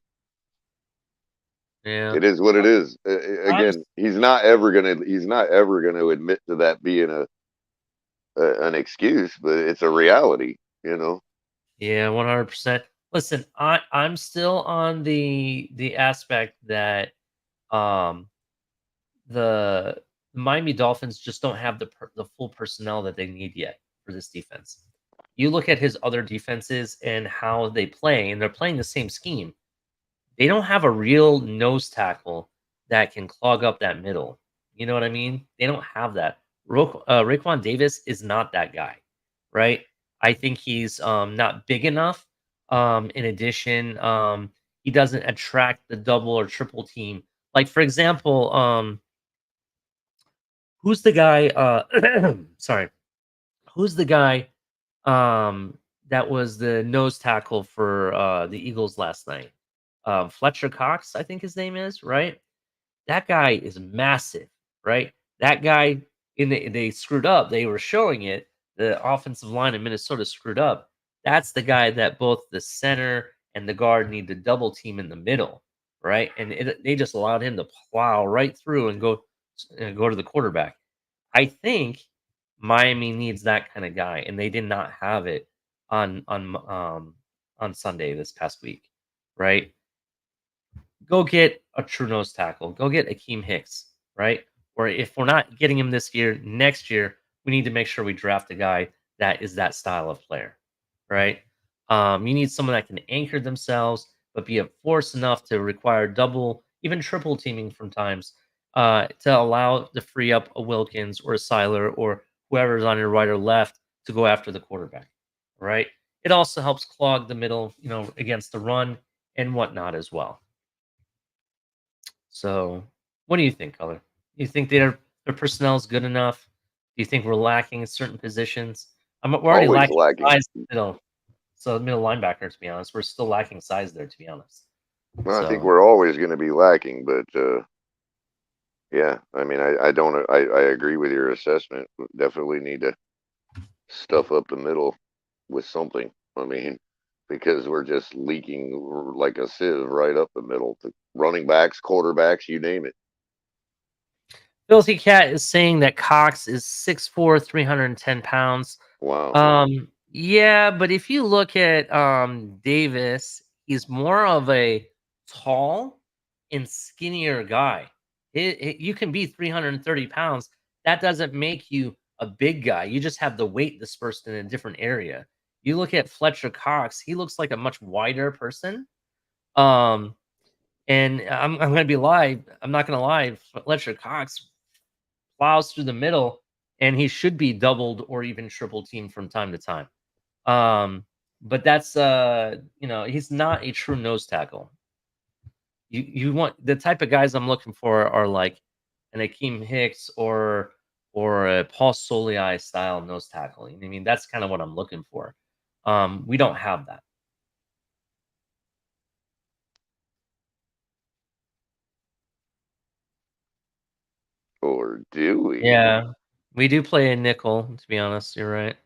yeah, it is what it is. Again, he's not ever gonna admit to that being an excuse, but it's a reality, you know. Yeah, 100%. Listen, I'm still on the aspect that the Miami Dolphins just don't have the full personnel that they need yet for this defense. You look at his other defenses and how they play, and they're playing the same scheme. They don't have a real nose tackle that can clog up that middle. You know what I mean? They don't have that. Raekwon Davis is not that guy, right? I think he's not big enough. In addition, he doesn't attract the double or triple team. Like for example, who's the guy? Sorry, who's the guy that was the nose tackle for the Eagles last night? Fletcher Cox, I think his name is, right? That guy is massive, right? That guy they screwed up. They were showing it. The offensive line in Minnesota screwed up. That's the guy that both the center and the guard need to double team in the middle, right? And they just allowed him to plow right through and go to the quarterback. I think Miami needs that kind of guy, and they did not have it on Sunday this past week, right? Go get a true nose tackle. Go get Akeem Hicks, right? Or if we're not getting him this year, next year, we need to make sure we draft a guy that is that style of player, right? You need someone that can anchor themselves, but be a force enough to require double, even triple teaming from times to allow to free up a Wilkins or a Seiler or whoever's on your right or left to go after the quarterback, right? It also helps clog the middle, against the run and whatnot as well. So, what do you think, Color? You think their personnel is good enough? Do you think we're lacking in certain positions? We're already Always lacking size in the middle. So middle linebacker, to be honest, we're still lacking size there. To be honest, well, I think we're always going to be lacking, but yeah, I mean, I don't, I agree with your assessment. We definitely need to stuff up the middle with something. I mean, because we're just leaking like a sieve right up the middle to running backs, quarterbacks, you name it. Filthy Cat is saying that Cox is 6'4", 310 pounds. Wow. Yeah, but if you look at Davis, he's more of a tall and skinnier guy. You can be 330 pounds. That doesn't make you a big guy. You just have the weight dispersed in a different area. You look at Fletcher Cox, he looks like a much wider person. And I'm gonna be live. I'm not gonna lie. Fletcher Cox plows through the middle, and he should be doubled or even triple teamed from time to time. But that's he's not a true nose tackle. You want the type of guys I'm looking for are like an Akeem Hicks or a Paul Soliai style nose tackle. I mean, that's kind of what I'm looking for. We don't have that. Or do we? Yeah, we do play a nickel, to be honest. You're right.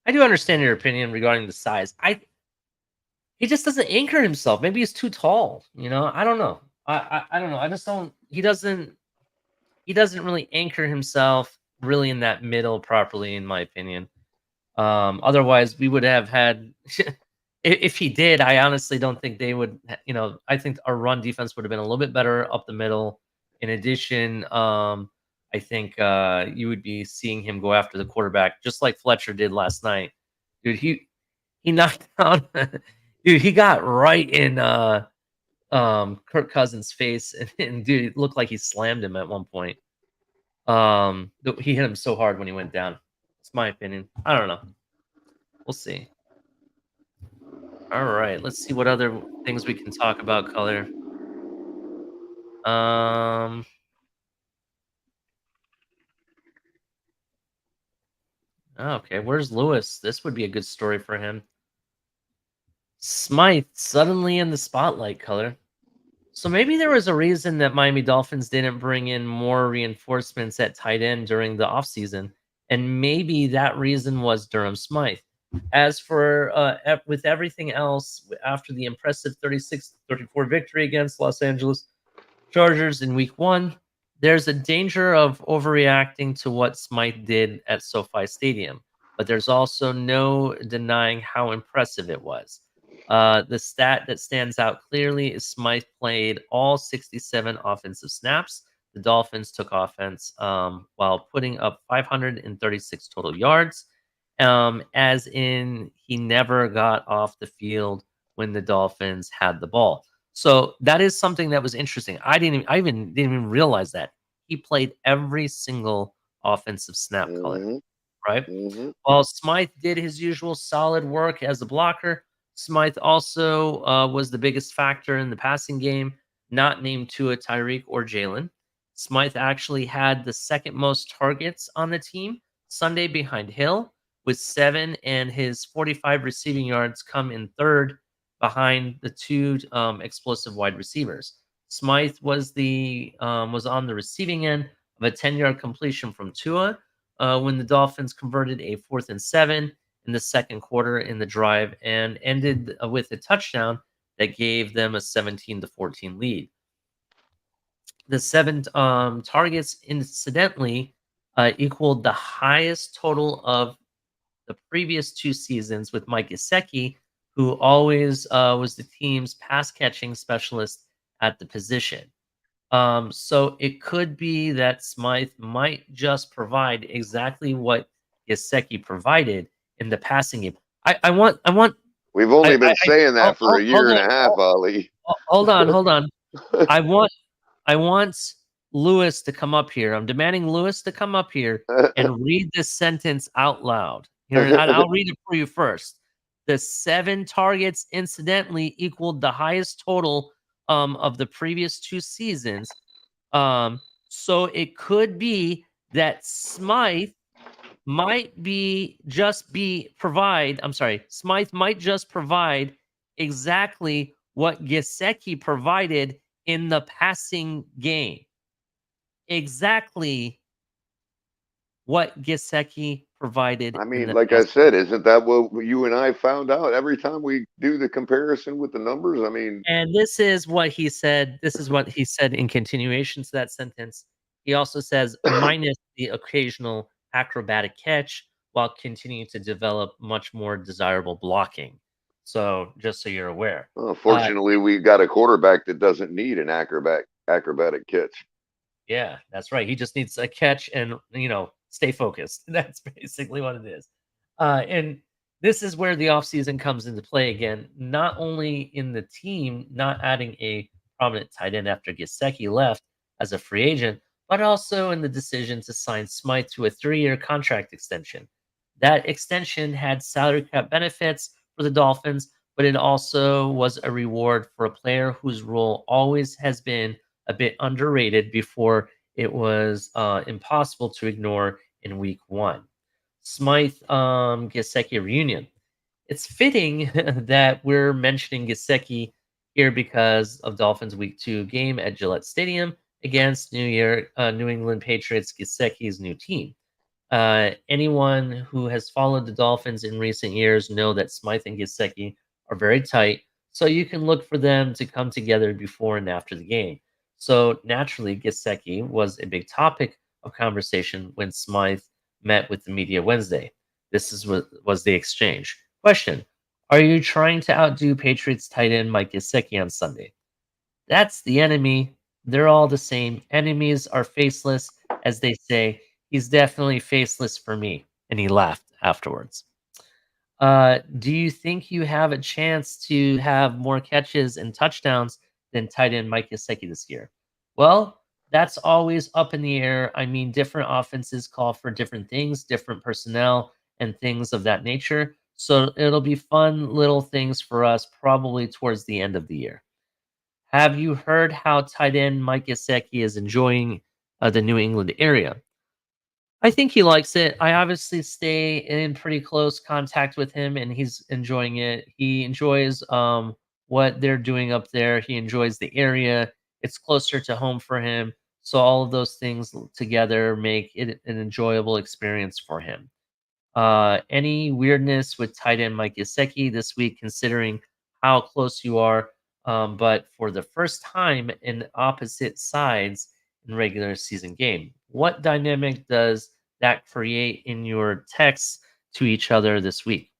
I do understand your opinion regarding the size. He just doesn't anchor himself. Maybe he's too tall. I don't know. I don't know. I just don't. He doesn't really anchor himself really in that middle properly, in my opinion. Otherwise, we would have had. If he did, I honestly don't think they would. I think our run defense would have been a little bit better up the middle. In addition, I think you would be seeing him go after the quarterback just like Fletcher did last night. Dude, he knocked down. Dude, he got right in Kirk Cousins' face, and dude, it looked like he slammed him at one point. He hit him so hard when he went down. It's my opinion. I don't know. We'll see. All right, let's see what other things we can talk about, Color. Okay, where's Lewis? This would be a good story for him. Smythe suddenly in the spotlight, Color. So maybe there was a reason that Miami Dolphins didn't bring in more reinforcements at tight end during the offseason. And maybe that reason was Durham Smythe. As for with everything else, after the impressive 36-34 victory against Los Angeles Chargers in week 1, there's a danger of overreacting to what Smythe did at SoFi Stadium. But there's also no denying how impressive it was. The stat that stands out clearly is Smythe played all 67 offensive snaps. The Dolphins took offense while putting up 536 total yards, as in he never got off the field when the Dolphins had the ball. So that is something that was interesting. I didn't even realize that he played every single offensive snap color, right? While Smythe did his usual solid work as a blocker, Smythe also was the biggest factor in the passing game, not named Tua, Tyreek, or Jalen. Smythe actually had the second most targets on the team Sunday behind Hill with 7, and his 45 receiving yards come in third behind the two explosive wide receivers. Smythe was on the receiving end of a 10-yard completion from Tua when the Dolphins converted a 4th and 7 in the second quarter in the drive and ended with a touchdown that gave them a 17-14 lead. The 7 targets, incidentally, equaled the highest total of the previous 2 seasons with Mike Gesicki, who always was the team's pass catching specialist at the position. So it could be that Smythe might just provide exactly what Gesicki provided in the passing game. I want. We've only been saying that for a year and a half, Ali. Hold on. I want Lewis to come up here. I'm demanding Lewis to come up here and read this sentence out loud. Here, and I'll read it for you first. The 7 targets, incidentally, equaled the highest total of the previous 2 seasons. So it could be that Smythe might provide exactly what Gesicki provided in the passing game. Exactly what Gesicki provided. I mean, like I said, isn't that what you and I found out every time we do the comparison with the numbers? I mean, and this is what he said. This is what he said in continuation to that sentence. He also says, minus the occasional acrobatic catch, while continuing to develop much more desirable blocking. So, just so you're aware. Well, fortunately, we got a quarterback that doesn't need an acrobatic catch. Yeah, that's right. He just needs a catch and, stay focused. That's basically what it is. And this is where the offseason comes into play again, not only in the team not adding a prominent tight end after Gesicki left as a free agent, but also in the decision to sign Smythe to a 3-year contract extension. That extension had salary cap benefits for the Dolphins, but it also was a reward for a player whose role always has been a bit underrated before it was impossible to ignore in week 1. Smythe Gesicki reunion. It's fitting that we're mentioning Gesicki here because of Dolphins week 2 game at Gillette Stadium against New England Patriots, Gesicki's new team. Anyone who has followed the Dolphins in recent years know that Smythe and Gesicki are very tight, so you can look for them to come together before and after the game. So naturally, Gesicki was a big topic of conversation when Smythe met with the media Wednesday. This was the exchange. Question: are you trying to outdo Patriots tight end Mike Gesicki on Sunday? That's the enemy. They're all the same. Enemies are faceless, as they say. He's definitely faceless for me. And he laughed afterwards. Do you think you have a chance to have more catches and touchdowns than tight end Mike Gesicki this year? Well, that's always up in the air. I mean, different offenses call for different things, different personnel, and things of that nature. So it'll be fun little things for us probably towards the end of the year. Have you heard how tight end Mike Gesicki is enjoying the New England area? I think he likes it. I obviously stay in pretty close contact with him, and he's enjoying it. He enjoys what they're doing up there. He enjoys the area. It's closer to home for him. So all of those things together make it an enjoyable experience for him. Any weirdness with tight end Mike Gesicki this week, considering how close you are, but for the first time in opposite sides in regular season game? What dynamic does that create in your texts to each other this week?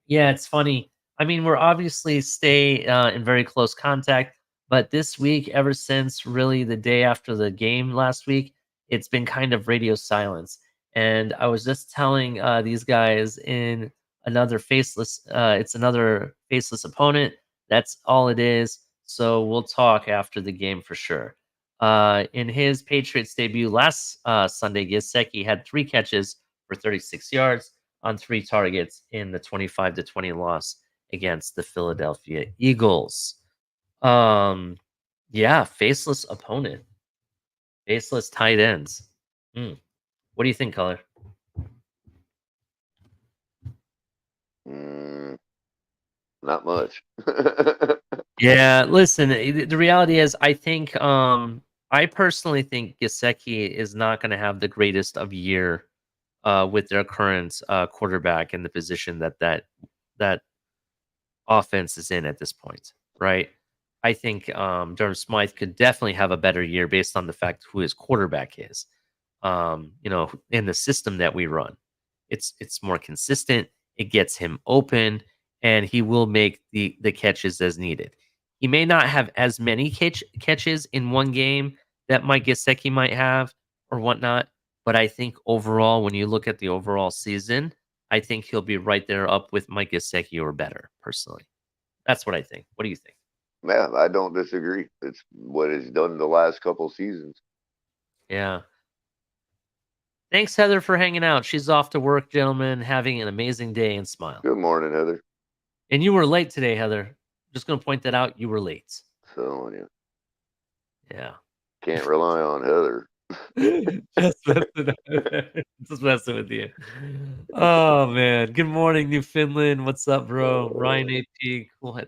Yeah, it's funny. I mean, we're obviously stay in very close contact, but this week, ever since really the day after the game last week, it's been kind of radio silence. And I was just telling these guys in another faceless, it's another faceless opponent That's all it is. So we'll talk after the game for sure. In his Patriots debut last Sunday, Gesicki had 3 catches for 36 yards on 3 targets in the 25-20 loss against the Philadelphia Eagles. Yeah, faceless opponent. Faceless tight ends. What do you think, Color? Not much. Yeah, listen, the reality is I think I personally think Gesicki is not going to have the greatest of year with their current quarterback in the position that offense is in at this point, right? I think Durham Smythe could definitely have a better year based on the fact who his quarterback is. In the system that we run, it's more consistent. It gets him open, and he will make the catches as needed. He may not have as many catches in one game that Mike Gesicki might have or whatnot, but I think overall, when you look at the overall season, I think he'll be right there up with Mike Gesicki or better, personally. That's what I think. What do you think? Yeah, I don't disagree. It's what he's done the last couple seasons. Yeah. Thanks, Heather, for hanging out. She's off to work, gentlemen, having an amazing day and smile. Good morning, Heather. And you were late today, Heather. Just going to point that out. You were late. So, yeah. Can't rely on Heather. Just messing with you. Oh man. Good morning, Newfoundland. What's up, bro? Ryan AP. Cool.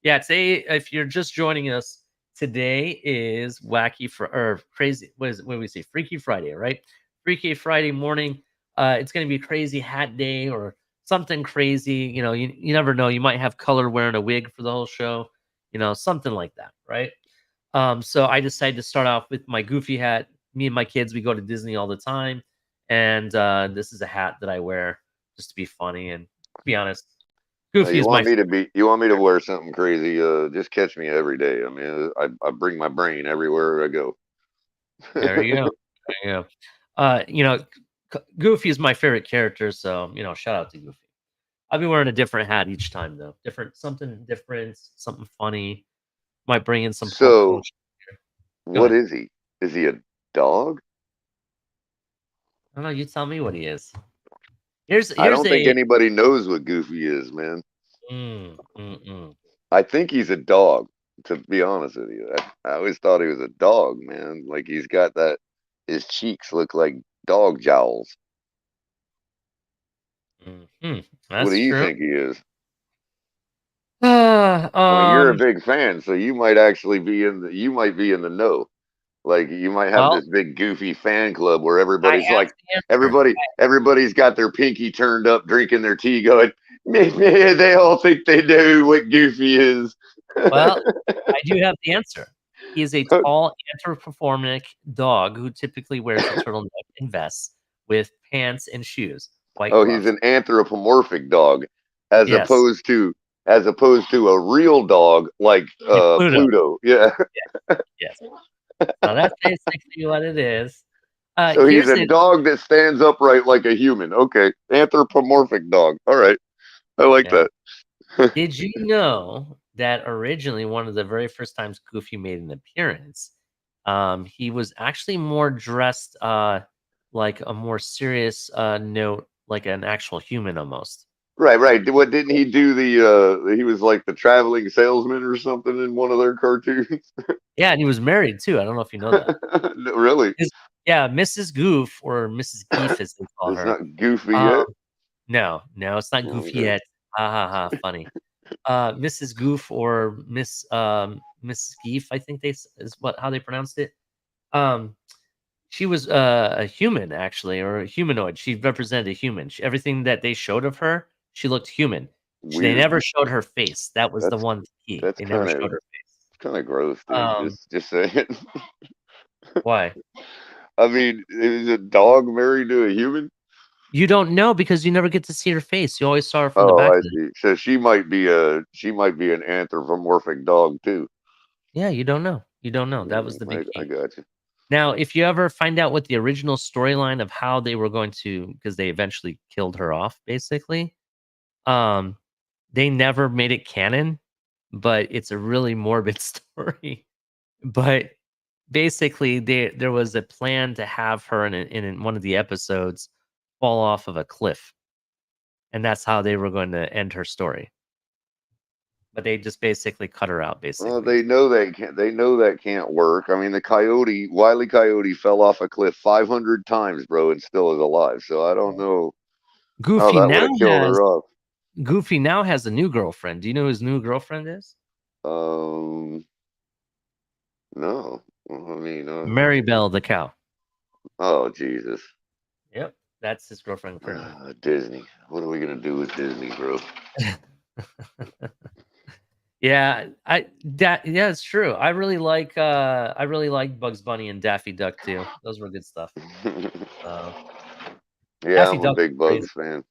Yeah, today, if you're just joining us, today is crazy. What do we say? Freaky Friday, right? Freaky Friday morning. It's gonna be a crazy hat day or something crazy. You never know. You might have Color wearing a wig for the whole show. Something like that, right? So I decided to start off with my goofy hat. Me and my kids, we go to Disney all the time, and this is a hat that I wear just to be funny and to be honest. Goofy You want me to wear something crazy? Just catch me every day. I mean, I bring my brain everywhere I go. There you go. There you go. Goofy is my favorite character, so shout out to Goofy. I'll be wearing a different hat each time, though. Something different, something funny. Might bring in some. So, what is he? Is he a dog? I don't know. You tell me what he is. I don't think anybody knows what Goofy is, man. I think he's a dog, to be honest with you. I always thought he was a dog, man. Like he's got that, his cheeks look like dog jowls. What do you think he is? I mean, you're a big fan, so you might actually be in the know. Like you might have this big Goofy fan club where everybody's like, everybody's got their pinky turned up, drinking their tea, going, they all think they know what Goofy is. Well, I do have the answer. He is a tall anthropomorphic dog who typically wears a turtleneck and vest with pants and shoes. He's an anthropomorphic dog, as opposed to a real dog like Pluto. Yeah. Yes. Now that's basically what it is. So he's a dog that stands upright like a human. Okay, anthropomorphic dog. All right, I like that. Did you know that originally one of the very first times Goofy made an appearance, he was actually more dressed like a more serious note, like an actual human almost. Right. What didn't he do? He was like the traveling salesman or something in one of their cartoons. Yeah, and he was married too. I don't know if you know that. Really? Mrs. Goof or Mrs. Geef as they call her. It's not Goofy yet. No, it's not Goofy yet. Funny. Mrs. Goof or Mrs. Geef, I think is how they pronounced it. She was a human actually, or a humanoid. She represented a human. Everything that they showed of her, she looked human. They never showed her face. That was the one key. They never showed her face. It's kind of gross, dude. Just say it. Why? I mean, is a dog married to a human? You don't know because you never get to see her face. You always saw her from the back. I see. So she might be an anthropomorphic dog too. Yeah, you don't know. That was the big key. I got you. Now, if you ever find out what the original storyline of how they were going to, because they eventually killed her off, basically, they never made it canon. but it's a really morbid story. But basically, there was a plan to have her in one of the episodes fall off of a cliff, and that's how they were going to end her story. But they just basically cut her out. Basically, Well, they know that can't. They know that can't work. I mean, the Wile E. Coyote, fell off a cliff 500 times, bro, and still is alive. So I don't know how Goofy that would now have killed has her off. Goofy now has a new girlfriend. Do you know who his new girlfriend is? No. Well, I mean, Maribel the cow. oh Jesus. Yep, that's his girlfriend currently. Disney. What are we gonna do with Disney, bro? Yeah, it's true. I really like Bugs Bunny and Daffy Duck too. Those were good stuff. Yeah, Daffy I'm a Duck was big crazy. Bugs fan.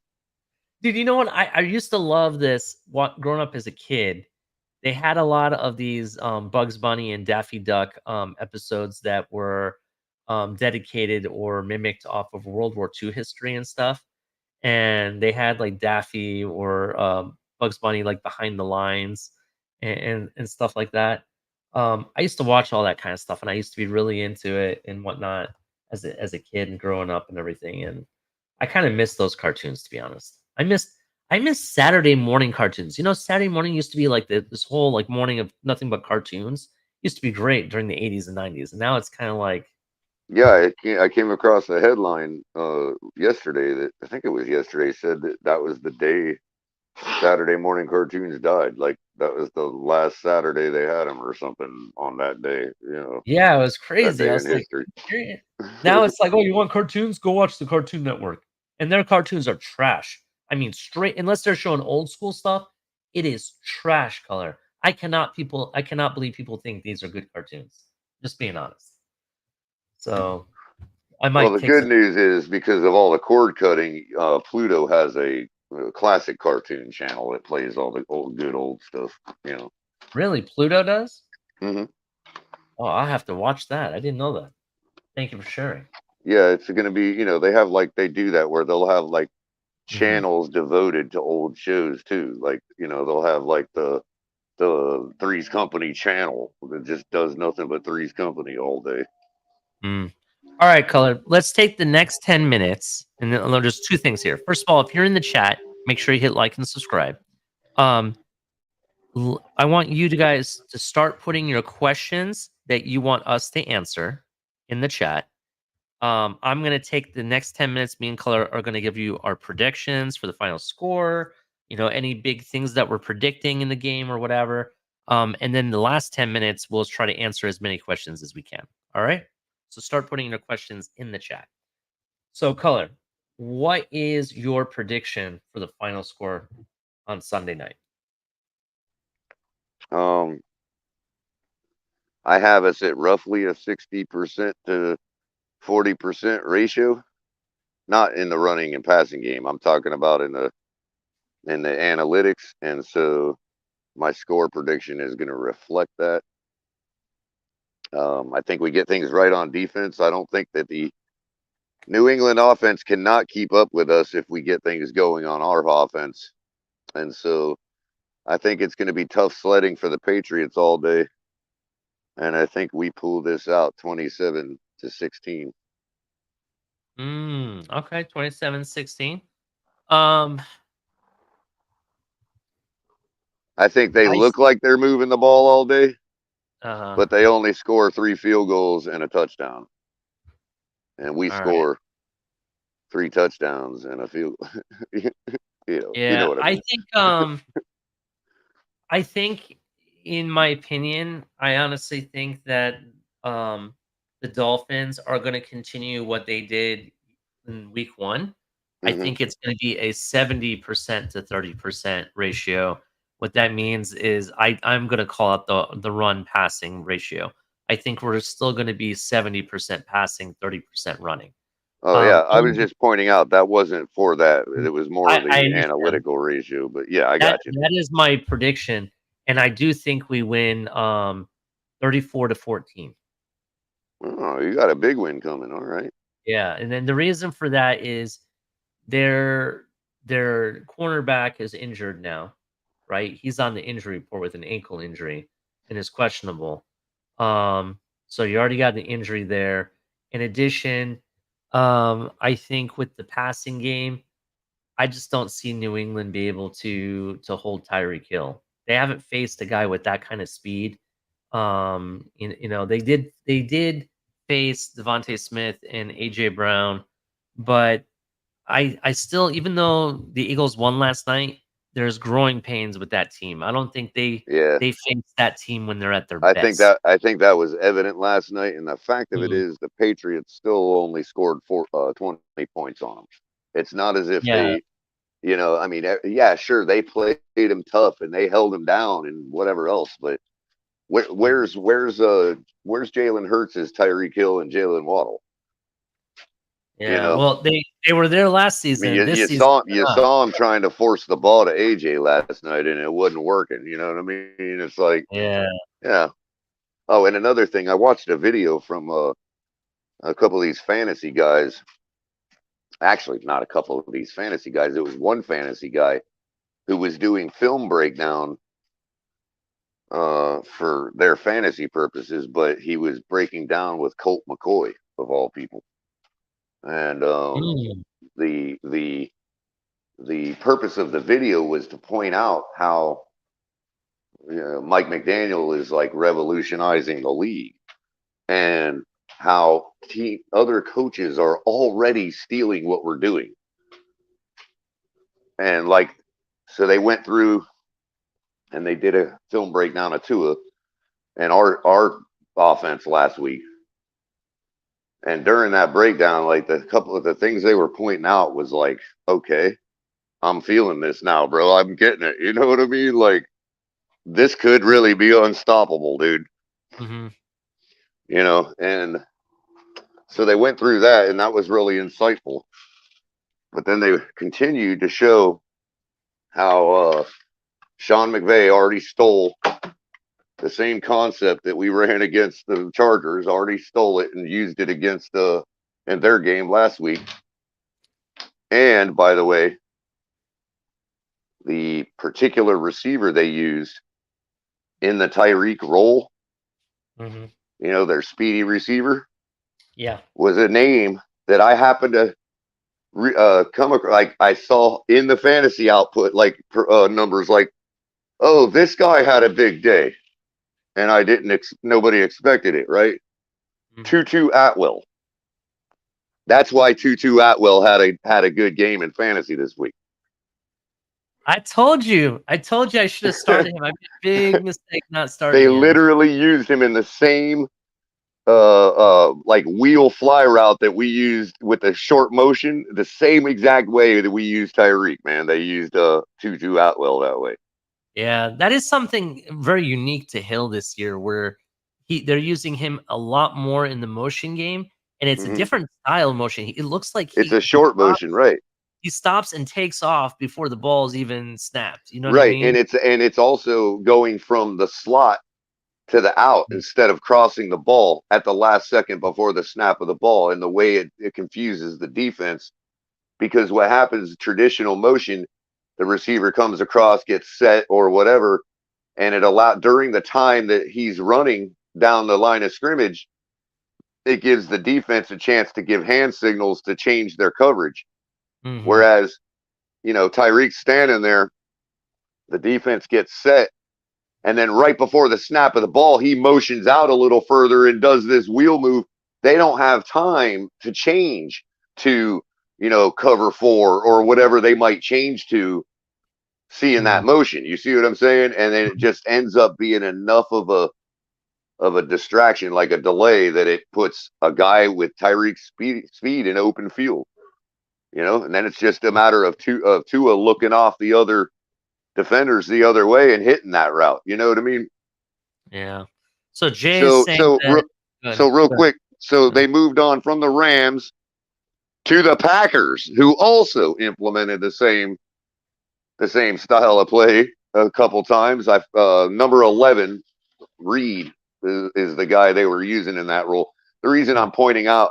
Dude, you know what? I used to love this growing up as a kid. They had a lot of these Bugs Bunny and Daffy Duck episodes that were dedicated or mimicked off of World War II history and stuff. And they had like Daffy or Bugs Bunny like behind the lines and stuff like that. I used to watch all that kind of stuff, and I used to be really into it and whatnot as a kid and growing up and everything. And I kind of miss those cartoons, to be honest. I miss Saturday morning cartoons. You know, Saturday morning used to be like this whole like morning of nothing but cartoons. Used to be great during the 80s and 90s, and now it's kind of like, Yeah, I came across a headline yesterday that I think it was yesterday said that was the day Saturday morning cartoons died. Like that was the last Saturday they had them or something on that day. You know, yeah, it was that crazy. I day in was like, history. now it's like, oh, you want cartoons? Go watch the Cartoon Network. And their cartoons are trash. I mean, straight, unless they're showing old school stuff, it is trash color. I cannot believe people think these are good cartoons. Just being honest. So I Well, might the take good some. news is because of all the cord cutting, Pluto has a classic cartoon channel that plays all the good old stuff. You know. Really, Pluto does? Hmm. Oh, I'll have to watch that. I didn't know that. Thank you for sharing. Yeah, it's going to be. They have like they do that where they'll have like Mhm. channels devoted to old shows too. Like they'll have like the Three's Company channel that just does nothing but Three's Company all day. Mm. All right, Color. Let's take the next 10 minutes. And then there's two things here. First of all, if you're in the chat, make sure you hit like and subscribe. Um, I want you guys to start putting your questions that you want us to answer in the chat. I'm going to take the next 10 minutes. Me and Color are going to give you our predictions for the final score, any big things that we're predicting in the game or whatever. And then the last 10 minutes, we'll try to answer as many questions as we can. All right. So start putting your questions in the chat. So, Color, what is your prediction for the final score on Sunday night? I have us at roughly a 60% to 40% ratio. Not in the running and passing game. I'm talking about in the analytics, and so my score prediction is going to reflect that. I think we get things right on defense. I don't think that the New England offense cannot keep up with us if we get things going on our offense. And so I think it's going to be tough sledding for the Patriots all day. And I think we pull this out 27-16. Okay, 27-16. I think they look like they're moving the ball all day, but they only score 3 field goals and a touchdown. And we score 3 touchdowns and a field. You know what I mean. I think, in my opinion, I honestly think that the Dolphins are going to continue what they did in week 1. I think it's going to be a 70% to 30% ratio. What that means is I'm going to call out the run passing ratio. I think we're still going to be 70% passing, 30% running. Oh yeah, I was just pointing out that wasn't for that. It was more of the analytical ratio. But yeah, I got you. That is my prediction, and I do think we win 34-14. Oh, you got a big win coming. All right. Yeah, and then the reason for that is their cornerback is injured now. right? He's on the injury report with an ankle injury and is questionable. So you already got the injury there. In addition, I think with the passing game, I just don't see New England be able to hold Tyreek Hill. They haven't faced a guy with that kind of speed. They did face Devontae Smith and AJ Brown, but I still, even though the Eagles won last night, there's growing pains with that team. I don't think they Yeah. they face that team when they're at their I best. think that was evident last night, and the fact of it Mm. is the Patriots still only scored 20 points on them. It's not as if Yeah. they, I mean, yeah, sure, they played him tough and they held him down and whatever else, but where's Jalen Hurts as Tyreek Hill and Jalen Waddle? Yeah. Well, they were there last I season. mean, This you season, saw they're you not. saw him trying to force the ball to AJ last night, and it wasn't working. You know what I mean? It's like, Yeah. yeah. Oh, and another thing, I watched a video from a couple of these fantasy guys. Actually, not a couple of these fantasy guys. It was one fantasy guy who was doing film breakdown for their fantasy purposes, but he was breaking down with Colt McCoy of all people. And Mm. the purpose of the video was to point out how Mike McDaniel is like revolutionizing the league, and how other coaches are already stealing what we're doing. And like, so they went through and they did a film breakdown of Tua and our offense last week. And during that breakdown, like the couple of the things they were pointing out was like, okay, I'm feeling this now, bro. I'm getting it. You know what I mean? Like, this could really be unstoppable, dude. Mm-hmm. And so they went through that, and that was really insightful. But then they continued to show how Sean McVay already stole the same concept that we ran against the Chargers, already stole it and used it against in their game last week. And by the way, the particular receiver they used in the Tyreek role, Mm-hmm. their speedy receiver, Yeah. was a name that I happened to come across. Like, I saw in the fantasy output, like numbers like, oh, this guy had a big day. And I didn't, nobody expected it, right? Mm-hmm. Tutu Atwell. That's why Tutu Atwell had a good game in fantasy this week. I told you I should have started him. I made a big mistake not starting They him. literally used him in the same like wheel fly route that we used with the short motion, the same exact way that we used Tyreek, man. They used Tutu Atwell that way. Yeah, that is something very unique to Hill this year, where they're using him a lot more in the motion game, and it's a different style of motion. It looks like it's a short motion, right? He stops and takes off before the ball's even snapped. You know what I mean? And it's also going from the slot to the out instead of crossing the ball at the last second before the snap of the ball. And the way it confuses the defense, because what happens, traditional motion, the receiver comes across, gets set or whatever, and during the time that he's running down the line of scrimmage, it gives the defense a chance to give hand signals to change their coverage. Mm-hmm. Whereas, Tyreek's standing there, the defense gets set, and then right before the snap of the ball, he motions out a little further and does this wheel move. They don't have time to change to, cover 4 or whatever they might change to, seeing that motion. You see what I'm saying? And then it just ends up being enough of a distraction, like a delay, that it puts a guy with Tyreek's speed in open field. And then it's just a matter of Tua looking off the other defenders the other way and hitting that route. You know what I mean? Yeah. So Jay is saying real quick. So they moved on from the Rams to the Packers, who also implemented the same style of play a couple times. Number 11, Reed, is the guy they were using in that role. The reason I'm pointing out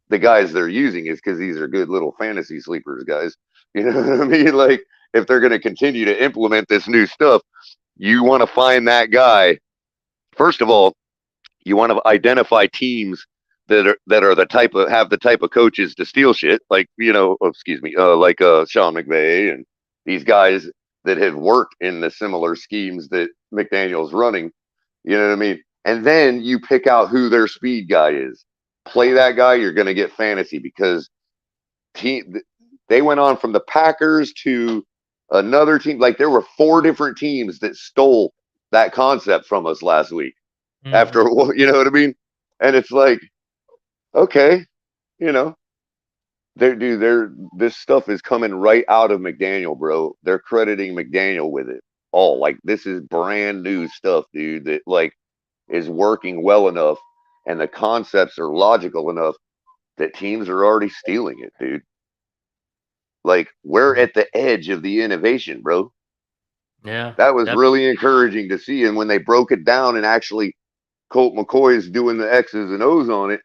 the guys they're using is because these are good little fantasy sleepers, guys. You know what I mean? Like, if they're going to continue to implement this new stuff, you want to find that guy. First of all, you want to identify teams that are the type of have the type of coaches to steal shit, like like Sean McVay and these guys that have worked in the similar schemes that McDaniel's running. You know what I mean? And then you pick out who their speed guy is. Play that guy, you're going to get fantasy because they went on from the Packers to another team. Like there were 4 different teams that stole that concept from us last week. Mm-hmm. After, you know what I mean? And it's like, okay, you know, this stuff is coming right out of McDaniel, bro. They're crediting McDaniel with it all. Like this is brand new stuff, dude, that like is working well enough and the concepts are logical enough that teams are already stealing it, dude. Like we're at the edge of the innovation, bro. Yeah. That was really encouraging to see. And when they broke it down and actually Colt McCoy is doing the X's and O's on it,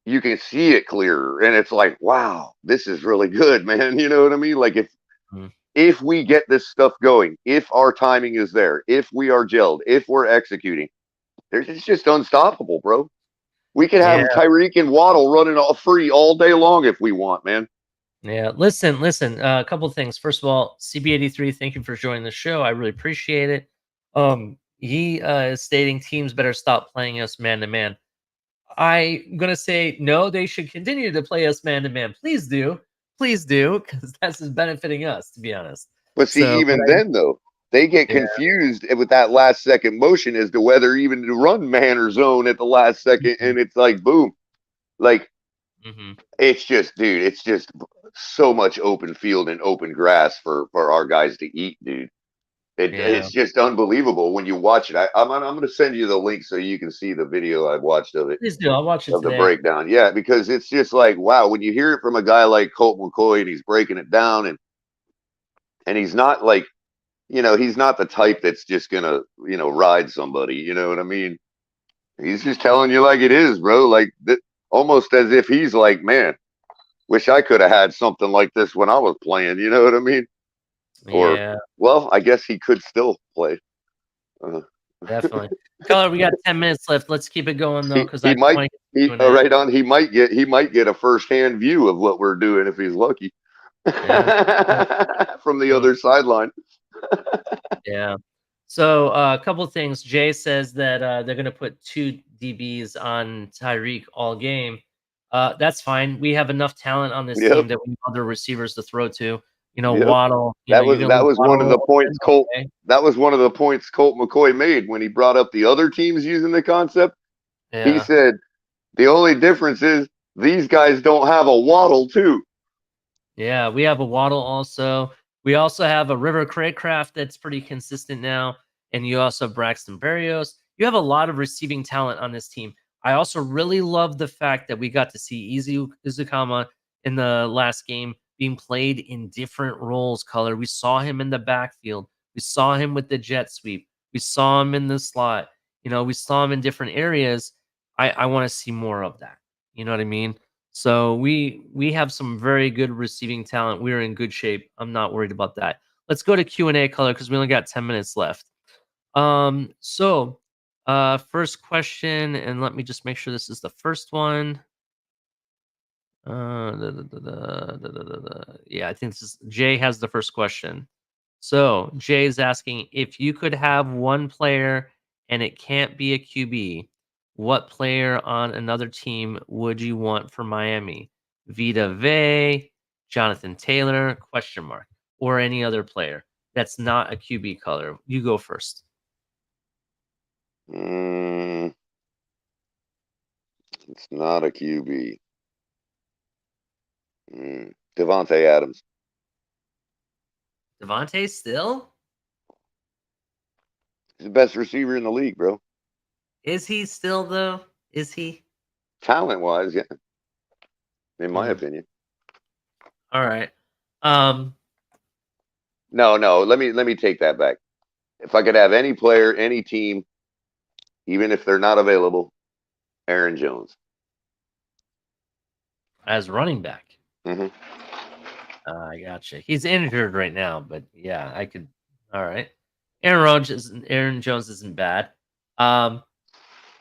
you can see it clearer. And it's like, wow, this is really good, man. You know what I mean? Like if we get this stuff going, if our timing is there, if we are gelled, if we're executing, it's just unstoppable, bro. We could have Tyreek and Waddle running all free all day long if we want, man. Yeah, listen. A couple of things. First of all, CB83, thank you for joining the show. I really appreciate it. He is stating teams better stop playing us man to man. I'm gonna say no. They should continue to play us man to man. Please do, because that's benefiting us, to be honest. But see, then though, they get confused with that last second motion as to whether even to run man or zone at the last second, and it's like boom, like it's just, dude, it's just so much open field and open grass for our guys to eat, dude. It's just unbelievable when you watch it. I'm going to send you the link so you can see the video I watched of it. Please do. I'll watch it of today. The breakdown. Yeah, because it's just like, wow, when you hear it from a guy like Colt McCoy and he's breaking it down and he's not like, you know, he's not the type that's just going to, you know, ride somebody. You know what I mean? He's just telling you like it is, bro. Like almost as if he's like, man, wish I could have had something like this when I was playing. You know what I mean? Or, well, I guess he could still play. Definitely. Color, we got 10 minutes left. Let's keep it going though, because he might get a first-hand view of what we're doing if he's lucky. From the other sideline. Yeah. So a couple of things. Jay says that they're going to put 2 DBs on Tyreek all game. That's fine. We have enough talent on this team that we have other receivers to throw to. You know, Waddle. That was one of the points Colt. That was one of the points Colt McCoy made when he brought up the other teams using the concept. Yeah. He said the only difference is these guys don't have a Waddle too. Yeah, we have a Waddle also. We also have a River Craycraft that's pretty consistent now, and you also have Braxton Berrios. You have a lot of receiving talent on this team. I also really love the fact that we got to see Easy Uzukama in the last game being played in different roles, Color. We saw him in the backfield. We saw him with the jet sweep. We saw him in the slot. You know, we saw him in different areas. I want to see more of that. You know what I mean? So we have some very good receiving talent. We're in good shape. I'm not worried about that. Let's go to Q&A, Color, because we only got 10 minutes left. First question, and let me just make sure this is the first one. Yeah, I think this is Jay has the first question. So Jay is asking, if you could have one player and it can't be a QB, what player on another team would you want for Miami? Vita Vea, Jonathan Taylor, question mark, or any other player that's not a QB, Color. You go first. It's not a QB. Devontae Adams. Devontae still? He's the best receiver in the league, bro. Is he still, though? Is he? Talent-wise, yeah. In my opinion. All right. No. Let me take that back. If I could have any player, any team, even if they're not available, Aaron Jones. As running back. I gotcha. He's injured right now, but yeah, I could. All right. Aaron Jones isn't bad. Um,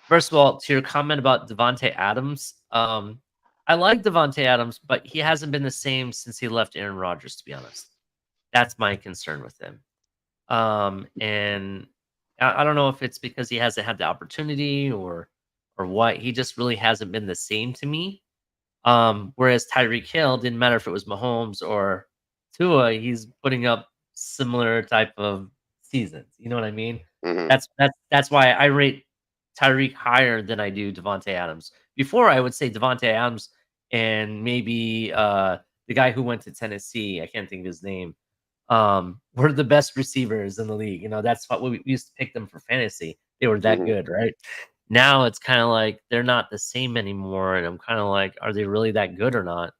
First of all, to your comment about Devontae Adams, I like Devontae Adams, but he hasn't been the same since he left Aaron Rodgers, to be honest. That's my concern with him. And I don't know if it's because he hasn't had the opportunity or what. He just really hasn't been the same to me. Whereas Tyreek Hill, didn't matter if it was Mahomes or Tua, he's putting up similar type of seasons. You know what I mean? Mhm. That's why I rate Tyreek higher than I do Devontae Adams. Before I would say Devontae Adams and maybe the guy who went to Tennessee, I can't think of his name, were the best receivers in the league. You know, that's what we used to pick them for fantasy. They were that Mhm. good, right? Now it's kind of like they're not the same anymore, and I'm kind of like, are they really that good or not?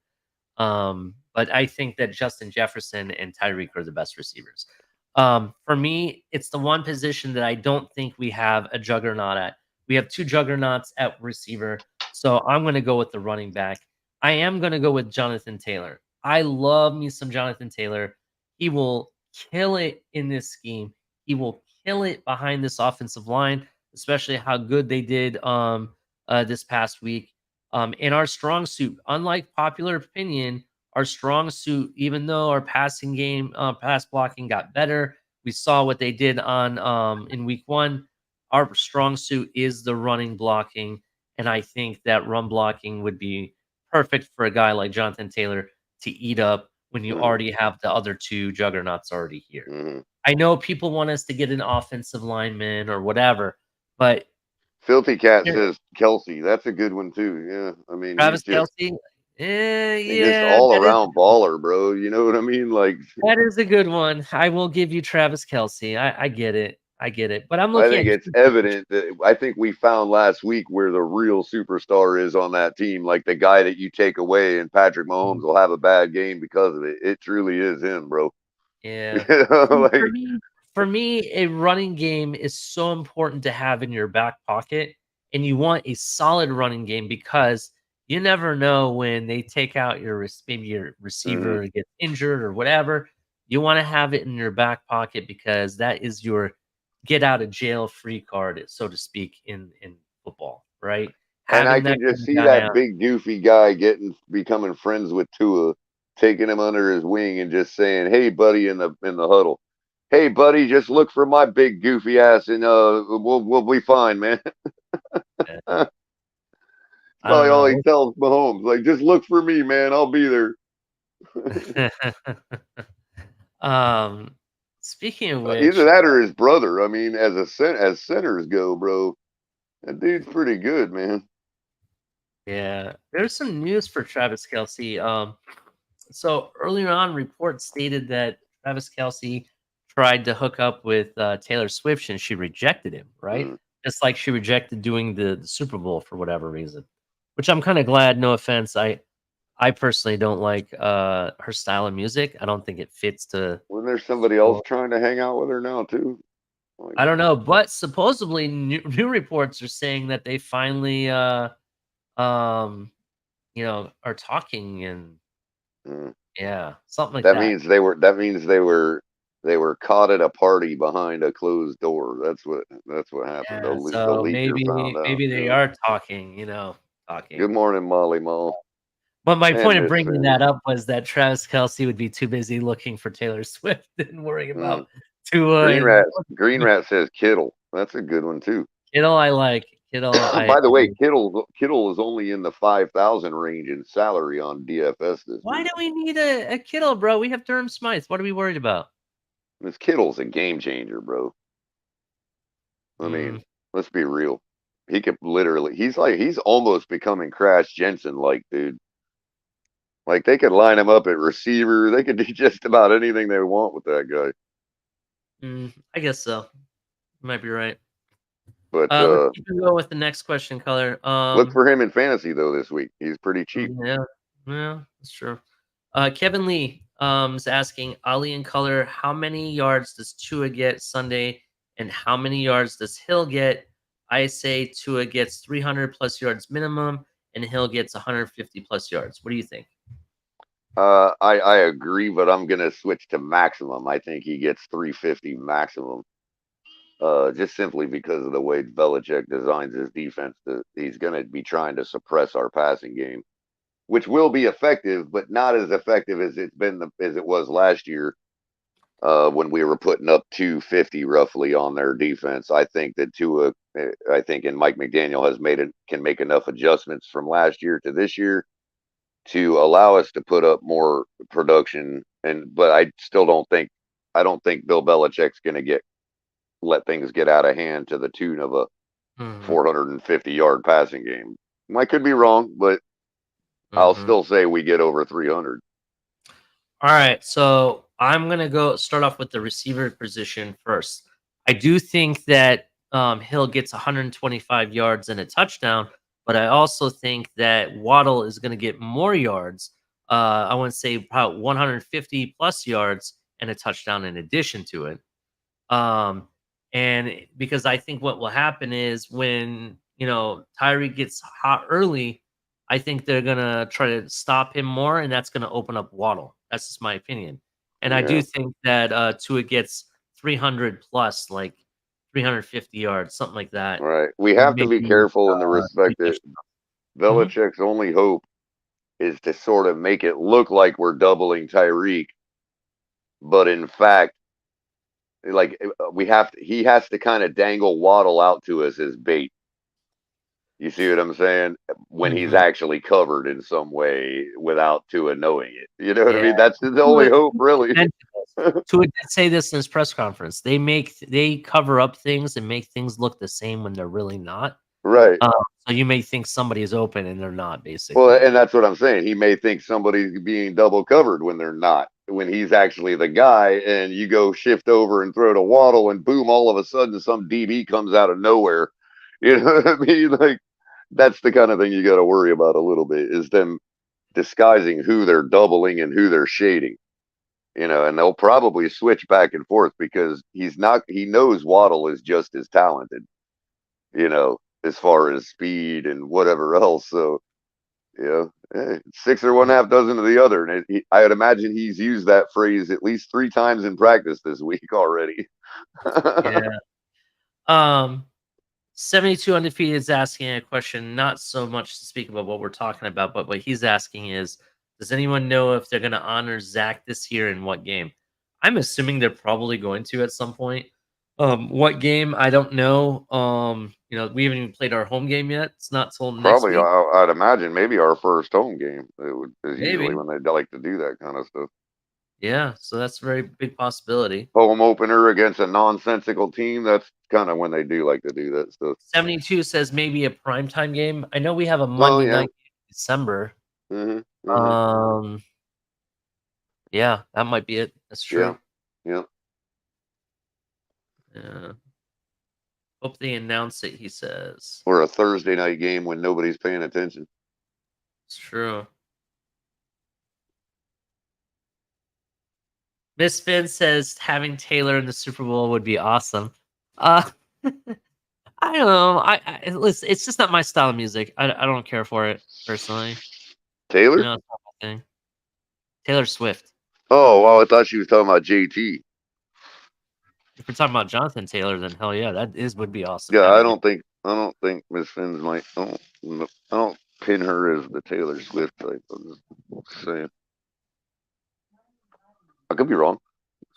But I think that Justin Jefferson and Tyreek are the best receivers. For me, it's the one position that I don't think we have a juggernaut at. We have two juggernauts at receiver, so I'm going to go with the running back. I am going to go with Jonathan Taylor. I love me some Jonathan Taylor. He will kill it in this scheme. He will kill it behind this offensive line, especially how good they did this past week. In our strong suit, unlike popular opinion, our strong suit, even though our passing game, pass blocking got better, we saw what they did on in week 1. Our strong suit is the running blocking, and I think that run blocking would be perfect for a guy like Jonathan Taylor to eat up when you Mhm. already have the other two juggernauts already here. Mhm. I know people want us to get an offensive lineman or whatever, but Filthy Cat here, says Kelsey. That's a good one too. Yeah, I mean Travis Kelce, he's just yeah, all around baller, bro. You know what I mean? Like, that is a good one. I will give you Travis Kelce. I get it. I get it. But I'm I looking think at it's evident that I think we found last week where the real superstar is on that team. Like the guy that you take away, and Patrick Mahomes will have a bad game because of it. It truly is him, bro. Yeah. See, Like, for me, a running game is so important to have in your back pocket, and you want a solid running game because you never know when they take out maybe your mhm. receiver gets injured or whatever. You want to have it in your back pocket because that is your get out of jail free card, so to speak, in football, right? And I Having that can just kind of see guy that out. big goofy guy becoming friends with Tua, taking him under his wing and just saying, "Hey, buddy," in the huddle. "Hey, buddy, just look for my big goofy ass, and we'll be fine, man." uh, That's I don't probably all he know. tells Mahomes. Like, just look for me, man. I'll be there. um, Speaking of Either which, that or his brother. I mean, as centers go, bro, that dude's pretty good, man. yeah, there's some news for Travis Kelce. So earlier on, reports stated that Travis Kelce tried to hook up with Taylor Swift and she rejected him, right? Mm. Just like she rejected doing the Super Bowl for whatever reason, which I'm kind of glad. No offense, I personally don't like her style of music. I don't think it fits to. Wasn't there somebody else trying to hang out with her now too? Like, I don't know, but supposedly new reports are saying that they finally um are talking and mm. yeah, something like That that. means they were caught at a party behind a closed door. That's what happened. The Yeah, the so leaker found maybe out. maybe they Yeah. are talking, talking. Good morning, Molly Mall But my and point of Miss bringing Fanny. that up was that Travis Kelce would be too busy looking for Taylor Swift and worrying Mm. about Tua Green and Rat Green Rat says Kittle. That's a good one too. Kittle. I like Kittle. By the way, Kittle is only in the 5,000 range in salary on DFS this Why week. do we need a Kittle, bro? We have Durham Smythe. What are we worried about? This Kittle's a game changer, bro. I Mm, mean, let's be real. He could literally. He's almost becoming Crash Jensen like, dude. Like they could line him up at receiver. They could do just about anything they want with that guy. I guess so. You might be right. But Let's keep it going with the next question, color. look for him in fantasy though this week. He's pretty cheap. Yeah, yeah, that's true. Kevin Lee is asking Ali and Color, how many yards does Tua get Sunday, and how many yards does Hill get? I say Tua gets 300 plus yards minimum, and Hill gets 150 plus yards. What do you think? I agree, but I'm gonna switch to maximum. I think he gets 350 maximum. Just simply because of the way Belichick designs his defense. He's gonna be trying to suppress our passing game, which will be effective, but not as effective as as it was last year. When we were putting up 250 roughly on their defense. I think that and Mike McDaniel can make enough adjustments from last year to this year to allow us to put up more production. But I don't think Bill Belichick's going to let things get out of hand to the tune of a 450-yard passing game. I could be wrong, but I'll still say we get over 300. All right, so I'm going to start off with the receiver position first. I do think that Hill gets 125 yards and a touchdown, but I also think that Waddle is going to get more yards. I want to say about 150 plus yards and a touchdown in addition to it. And because I think what will happen is when, Tyree gets hot early, I think they're going to try to stop him more, and that's going to open up Waddle. That's just my opinion. And I do think that Tua gets 300 plus, like 350 yards, something like that. Right. We have to be careful in the respect that Belichick's only hope is to sort of make it look like we're doubling Tyreek. But in fact, like he has to kind of dangle Waddle out to us as bait. You see what I'm saying? When he's actually covered in some way without Tua knowing it. You know what I mean? That's his only hope, really. Tua did say this in his press conference. They cover up things and make things look the same when they're really not. Right. So you may think somebody is open and they're not, basically. Well, and that's what I'm saying. He may think somebody's being double covered when they're not. When he's actually the guy, and you go shift over and throw to Waddle, and boom, all of a sudden some DB comes out of nowhere. You know what I mean? Like, that's the kind of thing you got to worry about a little bit, is them disguising who they're doubling and who they're shading. And they'll probably switch back and forth because he knows Waddle is just as talented, as far as speed and whatever else. So, 6 or 1/2 dozen of the other. And I would imagine he's used that phrase at least 3 times in practice this week already. Yeah. 72 Undefeated is asking a question, not so much to speak about what we're talking about, but what he's asking is, does anyone know if they're going to honor Zach this year in what game? I'm assuming they're probably going to at some point. What game? I don't know. We haven't even played our home game yet. It's not till next week. I'd imagine maybe our first home game. Is usually when they like to do that kind of stuff. Yeah, so that's a very big possibility. Home opener against a nonsensical team. That's kind of when they do like to do that stuff. 72 says maybe a primetime game. I know we have a Monday night game in December. Yeah, that might be it. That's true. Yeah. Hope they announce it, he says. Or a Thursday night game when nobody's paying attention. It's true. Miss Finn says having Taylor in the Super Bowl would be awesome. I don't know. Listen, it's just not my style of music. I don't care for it personally. Taylor? It's not my thing. Taylor Swift. Oh, well, I thought she was talking about JT. If we're talking about Jonathan Taylor, then hell yeah, would be awesome. Yeah, I don't think Miss Finn's I don't pin her as the Taylor Swift type. I'm just saying. I could be wrong.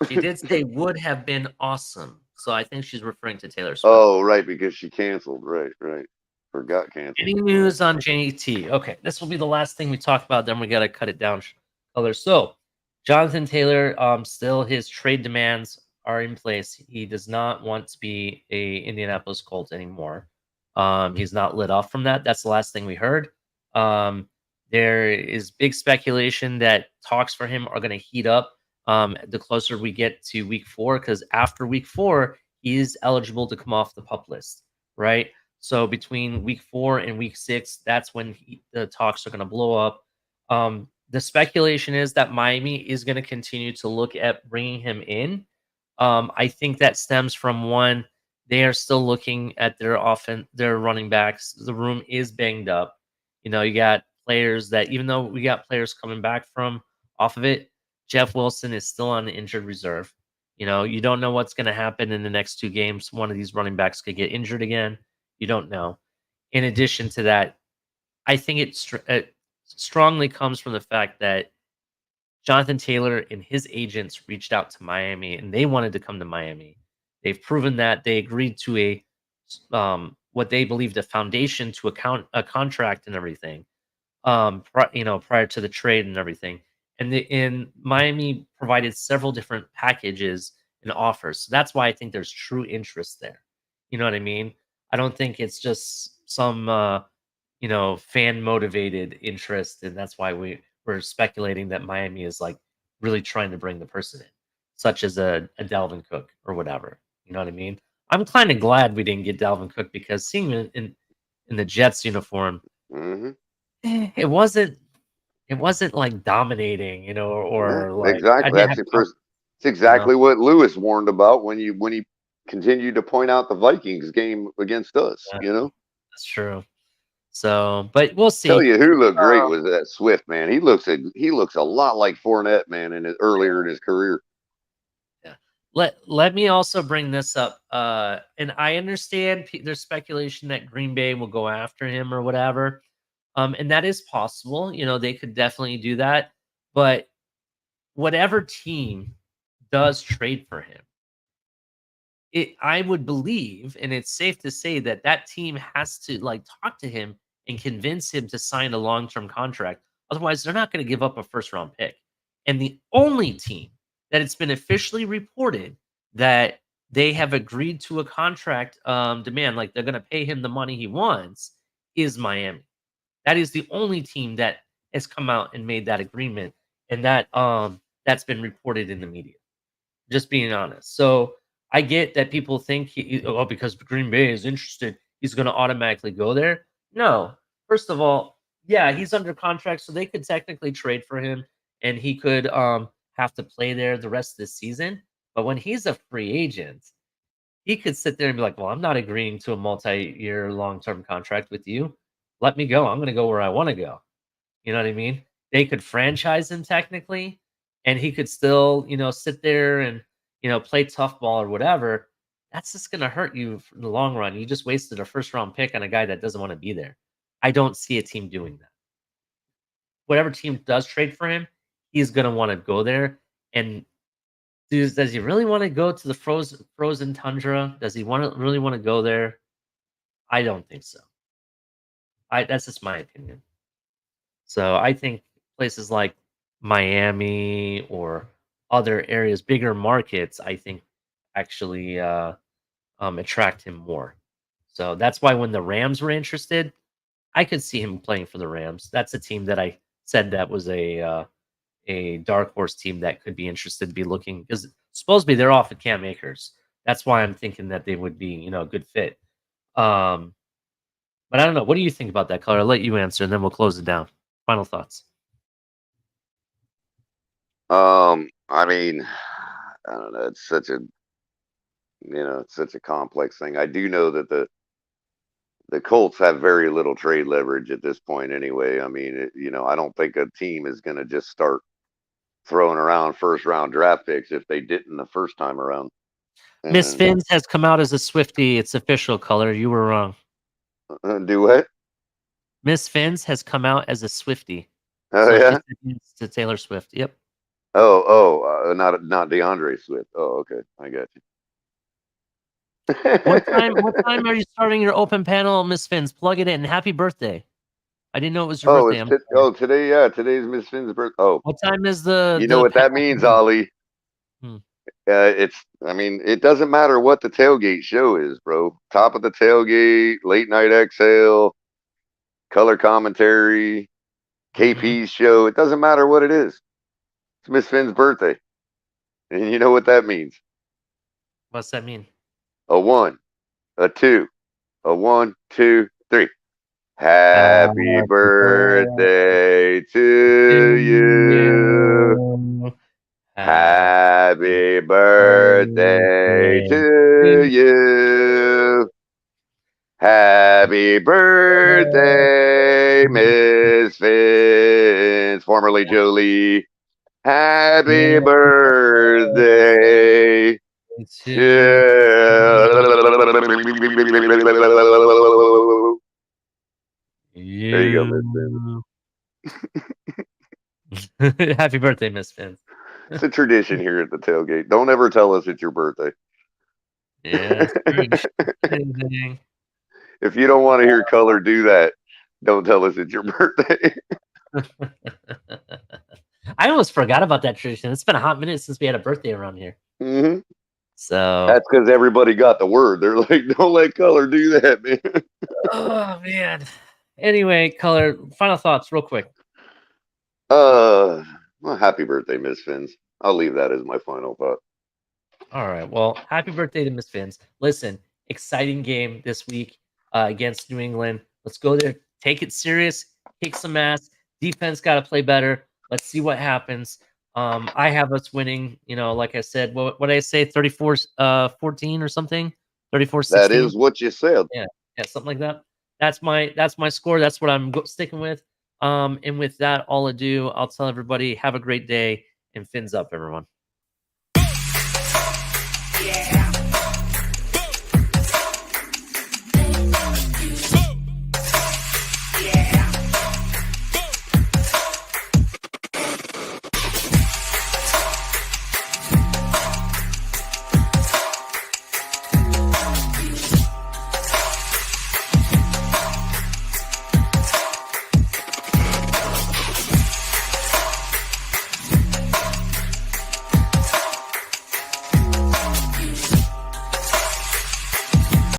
She did say would have been awesome. So I think she's referring to Taylor Swift. Oh, right, because she canceled. Right. Forgot canceled. Any news on JT? Okay, this will be the last thing we talk about. Then we got to cut it down. So Jonathan Taylor, still his trade demands are in place. He does not want to be a Indianapolis Colt anymore. He's not lit off from that. That's the last thing we heard. There is big speculation that talks for him are going to heat up the closer we get to week 4, because after week 4, he is eligible to come off the PUP list, right? So between week 4 and week 6, that's when the talks are going to blow up. The speculation is that Miami is going to continue to look at bringing him in. I think that stems from one, they are still looking at their running backs. The room is banged up. You got players that, even though we got players coming back from off of it. Jeff Wilson is still on the injured reserve. You don't know what's going to happen in the next 2 games. One of these running backs could get injured again. You don't know. In addition to that, I think it strongly comes from the fact that Jonathan Taylor and his agents reached out to Miami, and they wanted to come to Miami. They've proven that they agreed to what they believed a foundation to a contract and everything. Prior to the trade and everything, and Miami provided several different packages and offers. So that's why I think there's true interest there. You know what I mean? I don't think it's just some fan motivated interest, and that's why we're speculating that Miami is like really trying to bring the person in, such as a Dalvin Cook or whatever. You know what I mean? I'm kind of glad we didn't get Dalvin Cook, because seeing him in the Jets uniform, it wasn't like dominating, or like exactly. That's exactly what Lewis warned about when he continued to point out the Vikings game against us. That's true. So, but we'll see. Tell you who looked great was that Swift, man. He looks a lot like Fournette, man, earlier in his career. Yeah. Let me also bring this up. And I understand there's speculation that Green Bay will go after him or whatever. And that is possible. They could definitely do that. But whatever team does trade for him, I would believe, and it's safe to say that team has to talk to him and convince him to sign a long-term contract. Otherwise, they're not going to give up a first-round pick. And the only team that it's been officially reported that they have agreed to a contract demand, like they're going to pay him the money he wants, is Miami. That is the only team that has come out and made that agreement, and that's been reported in the media. Just being honest. So I get that people think because Green Bay is interested, he's going to automatically go there. No. First of all, yeah, he's under contract, so they could technically trade for him, and he could have to play there the rest of the season. But when he's a free agent, he could sit there and be like, well, I'm not agreeing to a multi-year long-term contract with you. Let me go. I'm going to go where I want to go. You know what I mean? They could franchise him technically, and he could still, sit there and, play tough ball or whatever. That's just going to hurt you in the long run. You just wasted a first-round pick on a guy that doesn't want to be there. I don't see a team doing that. Whatever team does trade for him, he's going to want to go there. And does he really want to go to the frozen tundra? Does he really want to go there? I don't think so. That's just my opinion. So I think places like Miami or other areas, bigger markets, I think actually attract him more. So that's why when the Rams were interested, I could see him playing for the Rams. That's a team that I said that was a dark horse team that could be interested to be looking, because supposedly they're off of Cam Akers. That's why I'm thinking that they would be, a good fit. But I don't know. What do you think about that, Color? I'll let you answer, and then we'll close it down. Final thoughts. I mean, I don't know. It's such a complex thing. I do know that the Colts have very little trade leverage at this point anyway. I mean, I don't think a team is going to just start throwing around first-round draft picks if they didn't the first time around. Miss Fins has come out as a Swiftie. It's official, Color. You were wrong. Do what? Miss Fins has come out as a Swiftie. Oh, so yeah? To Taylor Swift. Yep. Not DeAndre Swift. Oh, okay. I got you. What time are you starting your open panel, Miss Fins? Plug it in. Happy birthday. I didn't know it was your birthday. Today, yeah. Today's Miss Fins' birthday. Oh. What time is the... You know what that means, Ollie? It doesn't matter what the tailgate show is, bro. Top of the tailgate, late night exhale, color commentary, KP's show. It doesn't matter what it is. It's Miss Finn's birthday. And you know what that means? What's that mean? A 1, a 2, a 1, 2, 3. Happy birthday to you. Happy birthday to you. Happy birthday, Miss Vince, formerly Jolie. Happy birthday to you. There you go, Miss Finn. Happy birthday, Miss Finn. It's a tradition here at the tailgate. Don't ever tell us it's your birthday. Yeah. If you don't want to hear Color do that, don't tell us it's your birthday. I almost forgot about that tradition. It's been a hot minute since we had a birthday around here. Mm-hmm. So that's because everybody got the word. They're like, don't let Color do that, man. Oh man. Anyway, Color, final thoughts real quick. Well, happy birthday, Miss Fins. I'll leave that as my final thought. All right. Well, happy birthday to Miss Fins. Listen, exciting game this week against New England. Let's go there. Take it serious. Kick some ass. Defense got to play better. Let's see what happens. I have us winning, like I said, what did I say? 34-14 or something? 34-16. That is what you said. Yeah, something like that. That's my score. That's what I'm sticking with. And with that, all adieu. I'll tell everybody, have a great day and fins up, everyone.